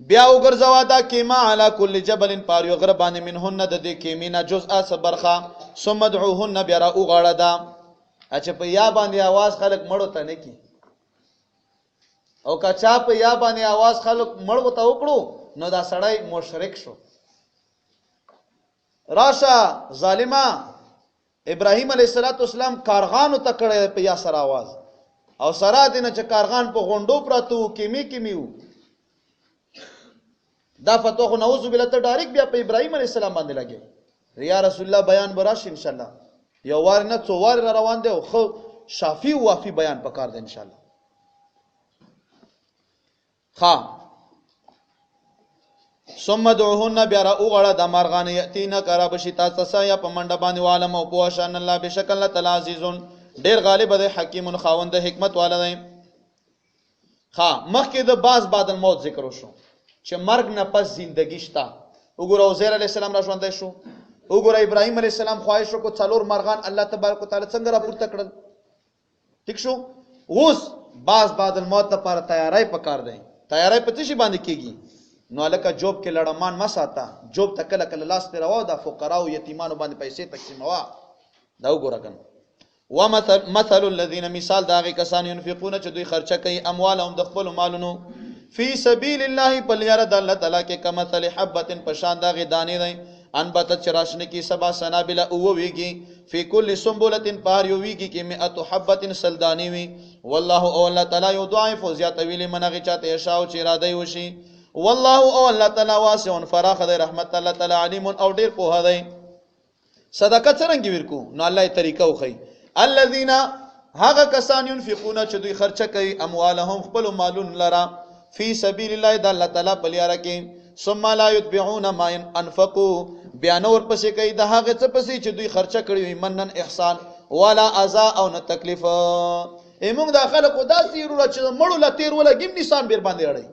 بیا وګرځوا دا کیما علی کل جبل پار یو غره باندې منهن د دې کیمینا جزء صبرخه ثم ادعوهن بیا را وغړه دا چې په یا باندې आवाज خلق مړو ته نه کی او کچا په یا باندې आवाज خلق مړو ته وکړو نو دا سړی مشرک شو راشه ظالما ابراهیم علیه السلام کارغانو ته کړه په یا سره आवाज او سره دینه چې کارغان په غونډو پراتو کیمیو دا فتوخ نعوذ بالله ته ډایرک بیا په ابراهیم علیه السلام باندې لګي یا رسول الله بیان براش ان شاء الله یو وار نه څو وار روان دی خو شافی وافی بیان پکار دی ان شاء الله ها ثم دعوهن بیا را اوغړه د مرغان یاتینا کرا بشی تاسو سیا په منډه باندې عالم او پوښان الله بشکل الله تعالی عزیزون ډیر غالب دی حکیم خاوند حکمت والا دی ها مخکې د باز بعد الموت ذکر وشو چې مرګ نه پس زندگی شتا وګوره عزیر علی السلام را ژوندې شو وګوره ابراهیم علی السلام خواهش وکړ څلور مرغان الله تبارک وتعالى څنګه را پورته کړل ٹھیک شو اوس باز بعد الموت لپاره تیاری پکار دی تیاری په څه شي باندې کیږي نو الکه جوب کې لړمان ما ساته جوب تکل کله لاس ته راو د فقرا او یتیمانو باندې پیسې تقسیموا دا وګوره کنه ومثل الذين مثال داغه کسان ينفقون چې دوی خرچه کوي اموالهم د خپل مالونو فی سبیل الله بلیار د الله تعالی کې کمثل حبه پشان داغه دانې دی انبتت چراشن کی سبا سنابل او ویږي فی کل سنبلۃ پار یو ویږي کې 100 حبه سلدانی وی والله او الله تعالی یو ضعیف زیات ویلی منغه چاته شاو چې را دی وشي والله او الله تعالی واسع فراخ دی رحمت الله تعالی علیم او ډیر په هدی صدقه څنګه ورکو نو الله طریقه وخی الذين هغه کسان ينفقون چې دوی خرچه کوي اموالهم خپل مالون لرا فی سبیل الله د الله تعالی بلیاره کې ثم لا يتبعون ما انفقوا بیان اور پسې کوي د هغه څه پسې چې دوی خرچه کړی وي منن احسان ولا اذى او نه تکلیف ایمون د خلکو داسې ضرورت چې مړو لا تیر ولا ګم نشان بیر باندې اړي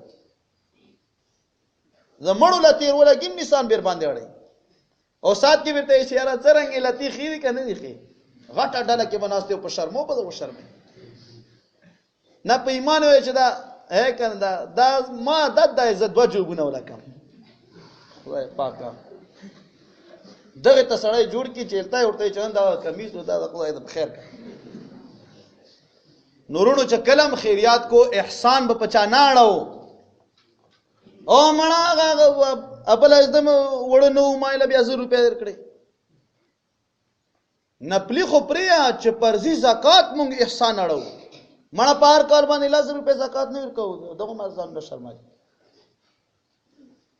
زمړو لا تیر ولا ګم نشان بیر باندې اړي او سات کې ورته اشاره څنګه لتی خېری کنه دي خې غټه ډله کې بناسته په شرمو په شرم نه په ایمان وای چې دا کنه دا ما د عزت وجوبونه ولکم خدای پاکه دغه تسړی جوړ کی چلتا ورته چون دا کمیس ودا د خدای د خیر نورونو چې کلم خیریات کو احسان به پچا نه اړو او مړه خپل ازدم وړنو مایله بیا 100 روپیا درکړي نپلی خو پریا چې پرزي زکات مونږ احسان اړو مړه پار کار باندې 100 روپیا زکات نه ورکو دغه مازان به شرمای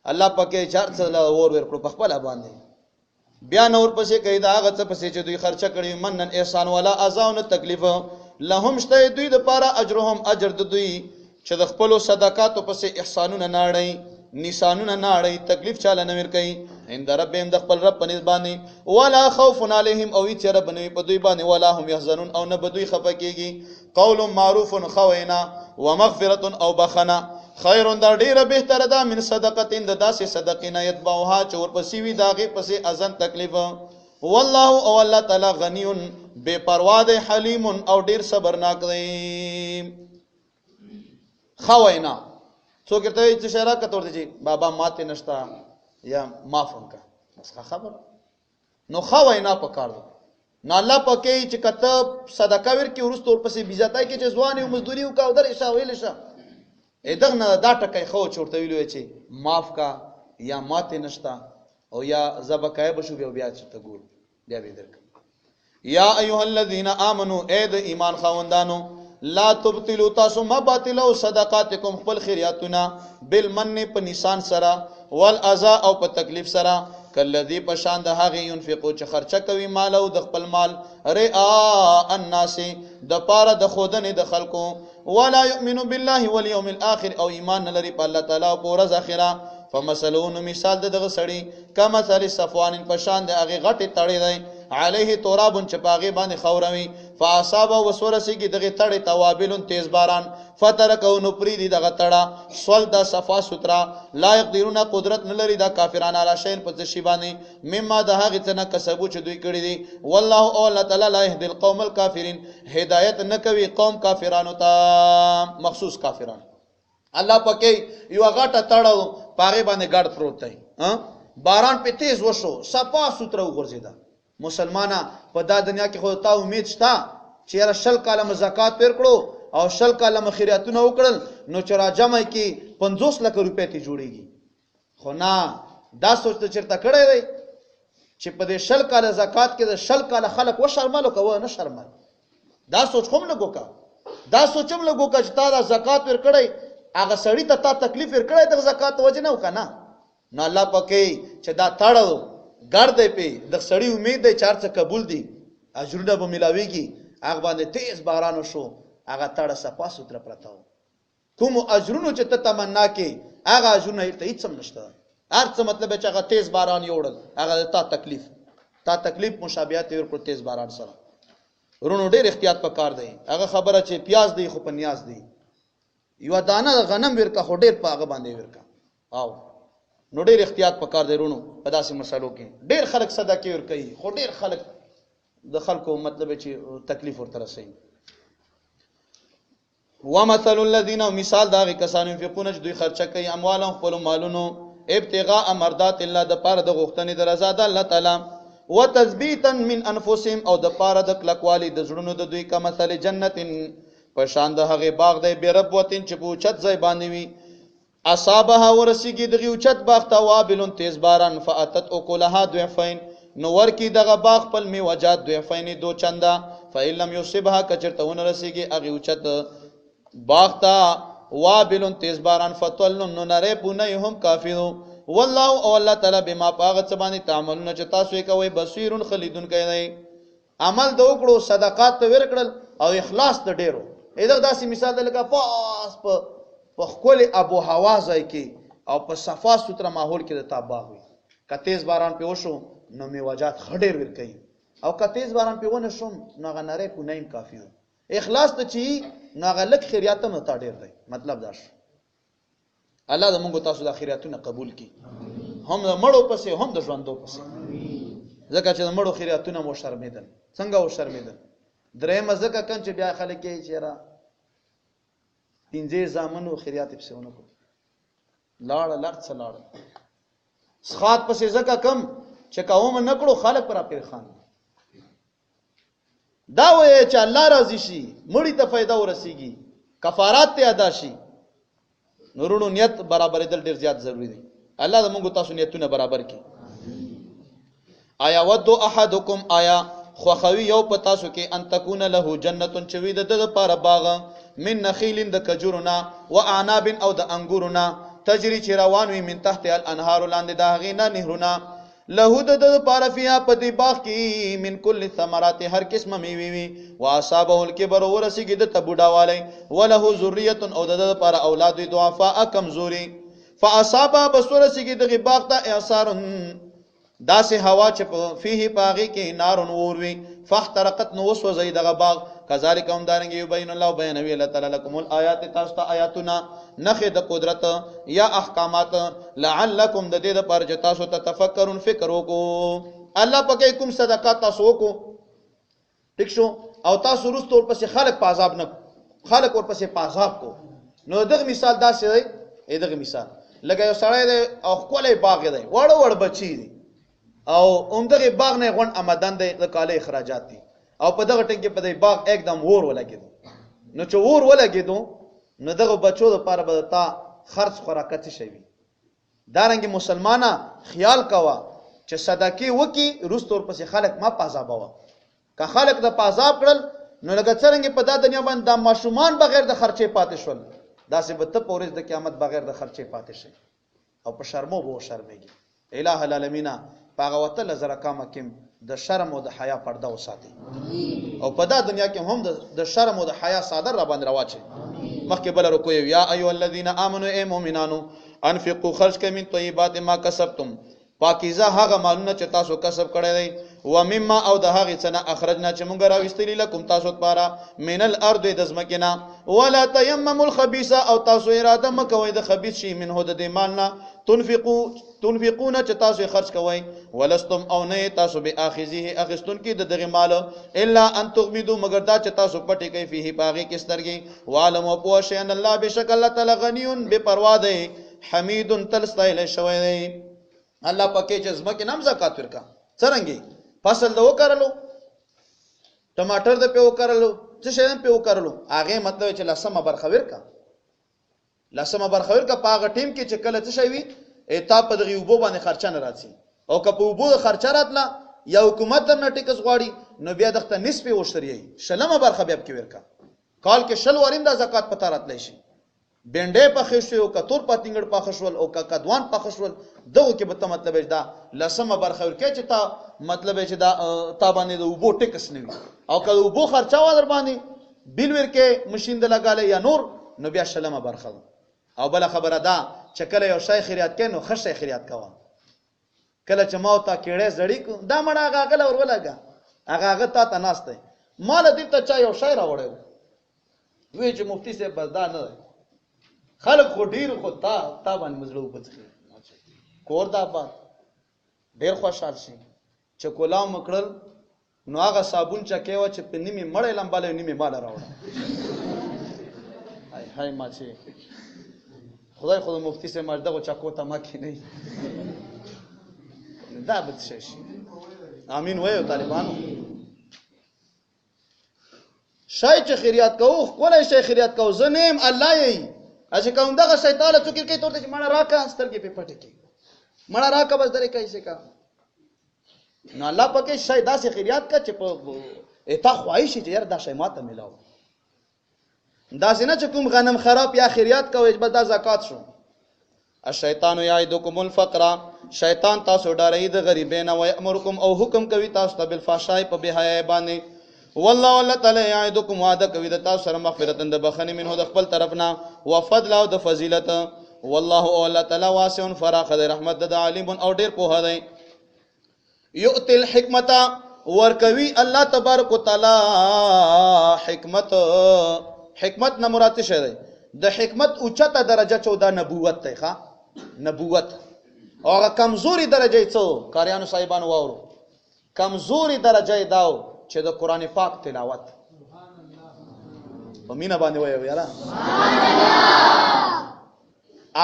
الله پاکه چار څه اور ورکړو په خپل باندې بیا نور پسې کوي دا هغه څه پسې چې دوی خرچه کړي منن احسان ولا اذاون تکلیف لهم شته دوی د پاره اجرهم اجر د دوی چې د خپل صدقاتو پسې احسانونه ناړي نشانونه ناړي تکلیف چاله نه ور کوي عند ربهم د خپل رب پنځ باندې ولا خوف عليهم او چې رب نه په دوی باندې ولا هم يحزنون او نه بدوي خفقيږي قول معروف خوینا ومغفرة او بخنا خیر دا ډیره بهتره ده من صدقه د داسې صدقې نه یتبعها چې ورپسې وي داغه پسې اذن تکلیف والله او الله تعالی غنی بے پروا ده حلیم او ډیر صبرناک دی خوینا څوک ته چې شراکت ورته چې بابا ماته نشتا یا معافون کا بس خبر نو خوینا پکار دی نو الله پکې چې کته صدقه ورکې ورستور پسې بیزاتای کې چې ځواني او مزدوري وکاو در ایشا ویل شه دغه دا ټکای خو چورته ویلو چې معاف کا یا ماته نشتا او یا زبکای بشو بیا چې ته ګور بیا به درک یا ایها الذین آمنو اے د ایمان خوندانو لا تبطلوا تاسو ما باطلو صدقاتکم خپل خیراتنا بالمن په نشان سره والاذى او په تکلیف سره کلذي پشان د هغه ينفقو چې خرچه کوي مال او د خپل مال رئاء الناس د پاره د خودنه د خلکو ولا يؤمن بالله واليوم الاخر او ایمان لري په الله تعالی او ورځ اخره فمثلون مثال دغه سړی کما مثال صفوان پشان د هغه غټه تړي دی علیه تراب چپاغي باندې خوروي فاصاب وسورسیږي دغه تړې توابل تیز باران فترکو نو پری دی دغه تړه سول د صفا سترا لا يقدرون قدرت نه لري دا کافرانه علی شین په شی باندې مما د هغه څه نه کسبو چې دوی کړی دي والله او الله تعالی لا يهدي القوم الكافرين هدایت نه کوي قوم کافرانو ته مخصوص کافرانو الله پکې یو غټه تړو پاغه باندې ګډ پروت دی باران په تیز وشو صفا سترا وګرځیدا مسلمانانه په دا دنیا کې خو ته امید شته چې را شل کاله زکات پیر کړو او شل کاله خیراتونه وکړل نو چې را جمع کی 50 لک روپے ته جوړیږي خو نه دا سوچ ته چرته کړی دی چې په دې شل کاله زکات کې د شل کاله خلک و شرمالو کوه نه شرمال دا سوچ کوم لګو کا دا سوچم لګو کا چې تا دا زکات ور کړی هغه سړی ته تا تکلیف ور کړی د زکات وجه نه وکنه نو الله پکې چې دا تړو ګرځي په د سړی امید دی چارڅ قبول دي اجرونه به ملاويږي هغه باندې تیز باران شو هغه تړه صفا ستر پرتاو کوم اجرونو چې ته تمنا کې هغه اجرونه ته هیڅ هم نشته هر څه مطلب چې هغه تیز باران یوړل هغه تا تکلیف مشابهت ور پر تیز باران سره ورونو ډېر احتیاط پکار دی هغه خبره چې پیاز دی خو په نیاز دی یو دانه غنم ورکا خو ډېر پاغه باندې ورکا او نو ډېر احتیاط پکار دی رونو په داسې مسلو کې ډېر خلک صدقه ور کوي خو ډېر خلک د خلکو مطلب چې تکلیف ورته رسي ومثل الذين مثال دا کسانو ينفقون چې دوی خرچه کوي اموالهم خپل مالونو ابتغاء مرضات الله د پاره د غوښتنې د رضا د الله تعالی وتثبيتا من انفسهم او د پاره د کلکوالي د زړونو د دوی کا مثل جنت په شان د هغه باغ دی بربوتین چې بوچت ځای باندې وي اصابها ورسیږي دغه اوچت باغ ته وابلون تیز باران فاتت اكلها ضعفين نو ورکی دغه باغ خپل می وجات ضعفين دو چندا فإن لم يصبها کچرتون رسیږي هغه اوچت باغ ته وابلون تیز باران فتولن نو نره پونه هم کافرو والله او الله تعالی بما پاغت سبانی تعملون چې تاسو کوي بصیرون خلیدون کوي عمل د وکړو صدقات ته ورکړل او اخلاص ته ډیرو اېدا داسې مثال د لکه پاس په خپل ابو هوا ځای کې او په صفا ستر ماحول کې د تابا وي کتیز باران په وشو نو میوجات خډیر ور کوي او کتیز باران په ونه شوم نو غنره کو نیم کافی اخلاص ته چی نو غلک خیرات نه تا ډیر دی مطلب دا شو الله د موږ تاسو د خیراتونه قبول کړي هم د مړو پسې هم د ژوندو پسې ځکه چې د مړو خیراتونه مو شرمېدل څنګه و شرمېدل درېمه ځکه کن چې بیا خلک یې چیرې پنځه زامنو خیرات پسې ونه کو لاړ سخات پسې ځکه کم چې قوم نه کړو خلک پر پیر خان دا وې چې الله راضي شي مړی ته فائدہ ورسیږي کفارات ته ادا شي نورونو نیت برابر دل ډیر زیات ضروری دی الله د موږ تاسو نیتونه برابر کړي آیا ود احدکم آیا خوخوی یو په تاسو کې ان تکون له جنتون چوي د لپاره باغ من نخیل د کجورنا و اعناب او د انګورنا تجری چې روان وي من تحت الانهار لاندې د غینا نهرنا له د لپاره فيها په دې باغ کې من کل ثمرات هر قسمه میوه وي واصابه الكبر ورسیږي د تبوډاواله وله ذریه او د لپاره اولاد ضعفاء کمزوري فاصابه بسورسیږي د باغ ته اعصار داسې هوا چې فيه باغی کې نار نور وي فاحترقت نو وسوځي دغه باغ کذالک هم دارنګ یبین الله بیانوی الله تعالی لكم الآیات تاسو ته آیاتنا نخې د قدرت یا احکامات لعلکم د دې لپاره چې تاسو ته تفکرون فکر وکړو الله پکې کوم صدقات تاسو وکړو ټیک شو او تاسو رستو ور پسې خلق په عذاب نه خلق ور پسې په عذاب کو نو دغه مثال داسې دی دغه مثال لکه یو سړی او خپل باغ دی وړ بچی دی او اومدغه باغ نه غون آمدن د کاله اخراجات دي او په دغه ټنګ کې په دې باغ एकदम ور ولګیدو نو چې ور ولګیدو نو دغه بچو د پاره به تا خرج خوراکت شي دارنګ مسلمانانه خیال کوا چې صدقه وکي رستور پسې خلق ما پازابوا که خلق د پازاب کړل نو لکه څنګه په د دنیا باندې د ماشومان بغیر د خرچې پاتې شول داسې به ته پورز د قیامت بغیر د خرچې پاتې شي او په شرمو به شرمېږي الہ العالمین پاغه وتل زرا کامکم د شرم او د حیا پرده وساتي او په دا دنیا کې هم د شرم او د حیا صادر را باندې راوچي مخکې بل رکو یا ایو الذین آمنوا ای مؤمنانو انفقوا خرج کئ من طیبات ما کسبتم پاکیزه هغه مالونه چې تاسو کسب کړی دی ومما او د هغه څنه اخرجنا چې مونږ راوستلی لكم تاسو لپاره من الارض د زمکنا ولا تيمموا الخبيث او تاسو اراده مکوئ د خبيث شي منه د دې مالنا تنفقون چې تاسو خرج کوئ ولستم او نه تاسو به اخذه اخستون کې د دغه مال الا ان تغمدوا مگر دا چې تاسو پټي کوي فيه باغی کې سترګي وعلم او پوه شئ ان الله بشک الله تعالی غنیون بے پروا دی حمید تلستایل شوی دی الله پکې چې زمکه نام زکات ورکا څنګه فصل د وکړلو ټماټر د په وکړلو څه شي په وکړلو هغه مطلب چې لسمه برخه ورکا لسمه برخه ورکا پاغه ټیم کې چې کله څه شي وي ایتا په دغه وبو باندې خرچه نه راځي او که په وبو خرچه راتله یا حکومت نه ټیکس غواړي نو بیا دغه نصف وشتري شلمه برخه بیا کې ورکا کال کې شل وریندا زکات پتا راتلی شي بنډې په خښو او کتور پاتینګړ په خښول او کدوان په خښول دغه کې به مطلب دا لسمه برخه ورکې چې تا مطلب چې دا تا باندې د وبو ټیکس نه وي او که وبو خرچه ولر باندې بیل ورکې ماشين د لګاله یا نور نو بیا شلمه برخه او بل خبره ده چې کله یو شای خیرات کین نو خشه خیرات کوا کله چې ما تا کېړې زړی کو دا مړه هغه غل اور ولګا هغه تا ناشته مال دې ته چا یو شای راوړل وی چې مفتی سے بزدا نه خلق خو ډیر خو تا باندې مزلو بچي کور دا بات ډیر خوشحال شي چې کولا مکړل نو هغه صابون چکه و چې په نیمه مړې لمباله نیمه مال راوړل هاي ما چې خدای خود مفتی سے مجده کو چکو تا ما کی نه دا بد شي امين وایو طالبانو شای چې خیرات کوو کولای شي خیرات کوو زنیم الله یې اځه کوم دغه شیطان له څوکې کې تورته مړه راکا سترګې په پټه کې مړه راکا بس درې کایسه کا نو الله پکې شای داسې خیرات کا چې په اته خواهش چې یار دا شای ماته ملاو دا سینه چې کوم غنم خراب یا خیرات کوي بس دا زکات شو الشیطان یعدکم الفقر شیطان تاسو ډارې د غریبین او امرکم او حکم کوي تاسو ته بالفحشاء په بهای باندې والله تعالی یعدکم وعده کوي د تاسو سره مغفرت د بخنه منه د خپل طرفنا وفضل او د فضیلت والله او الله تعالی واسع فراخ د رحمت د عالم او ډیر په هدی یؤتی الحکمت ورکوي الله تبارک وتعالى حکمت نه مراد څه دی د حکمت اوچته درجه 14 نبوت ته ښا نبوت او کمزوري درجه څو کاریانو صاحبانو واورو کمزوري درجه داو چې د قران پاک تلاوت په مینا باندې وایو یاره سبحان الله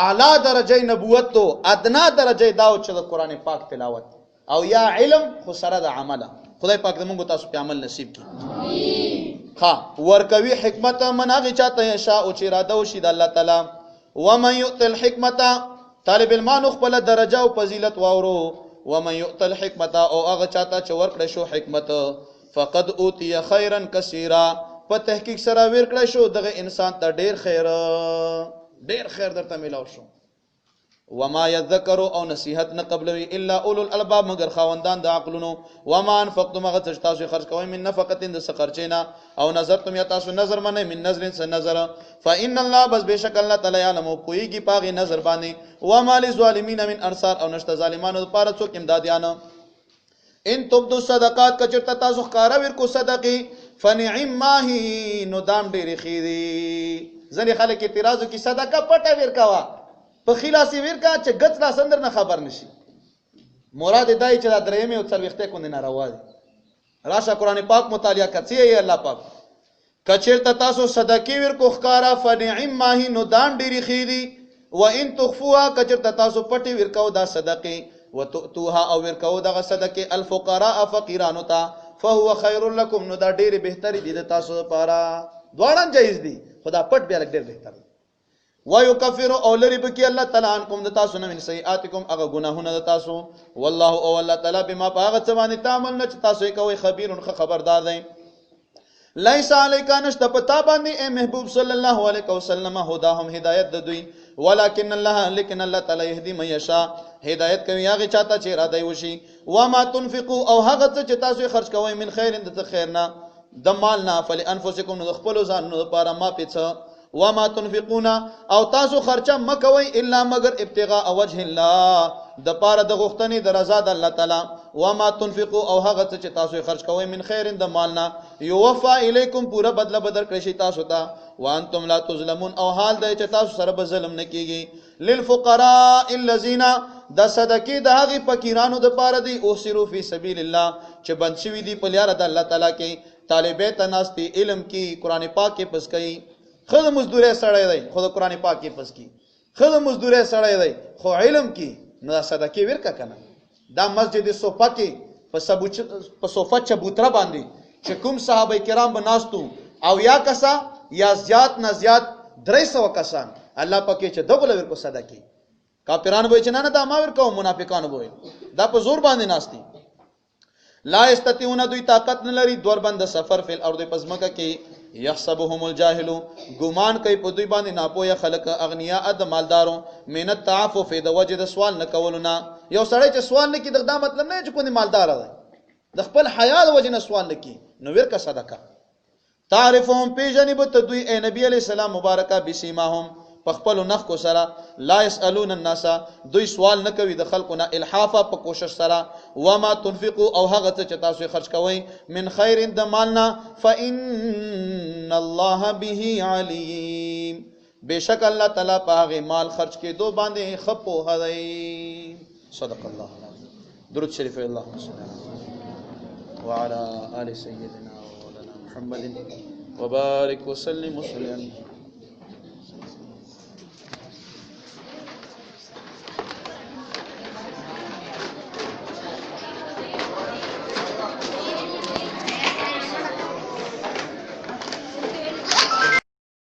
اعلی درجه نبوت تو ادنا درجه داو چې د قران پاک تلاوت او یا علم خو سره د عمله خدای پاک دې موږ تاسو په عمل نصیب کړي امين ها ورکوي حکمت مناغه چاته شاء او چې اراده وشي د الله تعالی ومن يؤتل الحکمت طالب المان خپل درجه او فضیلت واورو ومن يؤتل الحکمت او هغه چاته چې ورکړې شو حکمت فقد اوتی خیرا کثیرا په تحقیق سره ورکړې شو دغه انسان ته ډیر خیر درته ملاو شو وما يذكر او نصيحت نه قبلوي الا اولو الالباب مگر خاوندان د عقلونو وما انفقتم مگر تاسو خرج کوئ من نفقه د سخرچینا او نظرتم یا تاسو نظر منه من نظر سن نظر فان الله بس بشک الله تعالی علم کویږي پاغي نظر باندې وما للظالمین من انصار او نشته ظالمانو لپاره څوک امدادیان ان تبدو صدقات کچرتا تاسو ښکارا ورکو صدقې فنعم ما هی نو دام ډېر خېری ځنې خلک اعتراضو کې صدقه پټه ورکوا په خلاصي ورکا چې غڅ لا سندر نه خبر نشي مراد دای چې دا درېمه او څلوختې کو نه ناروا دي راشه قران پاک مطالعه کړئ الله پاک کچرتا تاسو صدقې ورکو ښکارا فنعم ما هی نو دام ډېر خېری و ان تخفوها کچرتا تاسو پټي ورکاو دا صدقې وتؤتوها او ورکاو دغه صدقه الفقراء فقيرانو ته فهو خير لكم نو دا ډېر بهتري دي تاسو لپاره دواړه جایز دي خدا پټ بیا لګ ډېر بهتر ويكفر او لري بکی الله تعالی عنكم د تاسو نه من سیئاتکم هغه ګناهونه د تاسو والله او الله تعالی بما باغ څوانه تعمل نه تاسو کوي خبير خبردار دی ليس عليك نشت پتا باندې اے محبوب صلی الله علیه وسلم هداهم هدایت د دوی ولكن الله لكن الله تعالی يهدي من يشاء هدایت کوي هغه چاته چې اراده وشي وما تنفقوا او هغه چې تاسو خرج کوئ من خیر د خیرنا د مالنا فلانفسکم نو خپل ځان نو لپاره ما پیڅ وما تنفقون او تاسو خرچه مکوي الا مگر ابتغاء وجه الله د پاره د غختنی د رضا د الله تعالی وما تنفقوا او هغه څه چې تاسو خرج کوئ من خیر د مالنا یوفا الیکم پورا بدله بدر کړی شي تاسو ته وانتم لا تظلمون او حال د چې تاسو سره به ظلم نه کیږي للفقراء الذين د صدقې د هغه فقیرانو د پاره دی او سرو فی سبیل الله چې بند شوی دی په لار د الله تعالی کې طالبې تناستی علم کې قران پاک کې پس کوي خود مزدوره سړی دی خود قران پاک کې پس کی خود مزدوره سړی دی خو علم کې نو صدقې ورکا کنه دا مسجد صوفه کې په صوفه چبوتره باندې چې کوم صحابه کرام بناستو او یا کسا یا زیات نه زیات 300 کسان الله پاک چې دغه لور کو صدقې کافرانو به چې نه دا ما ورکو منافقانو به دا په زور باندې ناشتي لا استطيعون دوی طاقت نه لري دور بند سفر فل ارض پزمکه کې يحسبهم الجاهل ګمان کوي په دوی باندې ناپوهه خلک اغنیا د مالدارو مهنت تعفف د وجه د سوال نه کولونه یو سړی چې سوال نه کوي دا مطلب نه چې کوم مالدار دی د خپل حیا د وجه نه سوال نه کوي نو ورکه صدقه تعرفهم پی جانب ته دوی اے نبی علیہ السلام مبارکه بسیماهم پخپل نخ کو سره لا يسالون الناس دوی سوال نه کوي د خلقونه الحافه په کوشش سره وما تنفقوا او هغه څه تاسو خرج کوئ من خیر د مالنا فان الله به علیم بشک الله تعالی په هغه مال خرج کې دو باندې خپو هدی صدق الله درود شریف اللهم صل علی وعلى ال سيدنا ومولانا محمد وبارك وسلم وسلم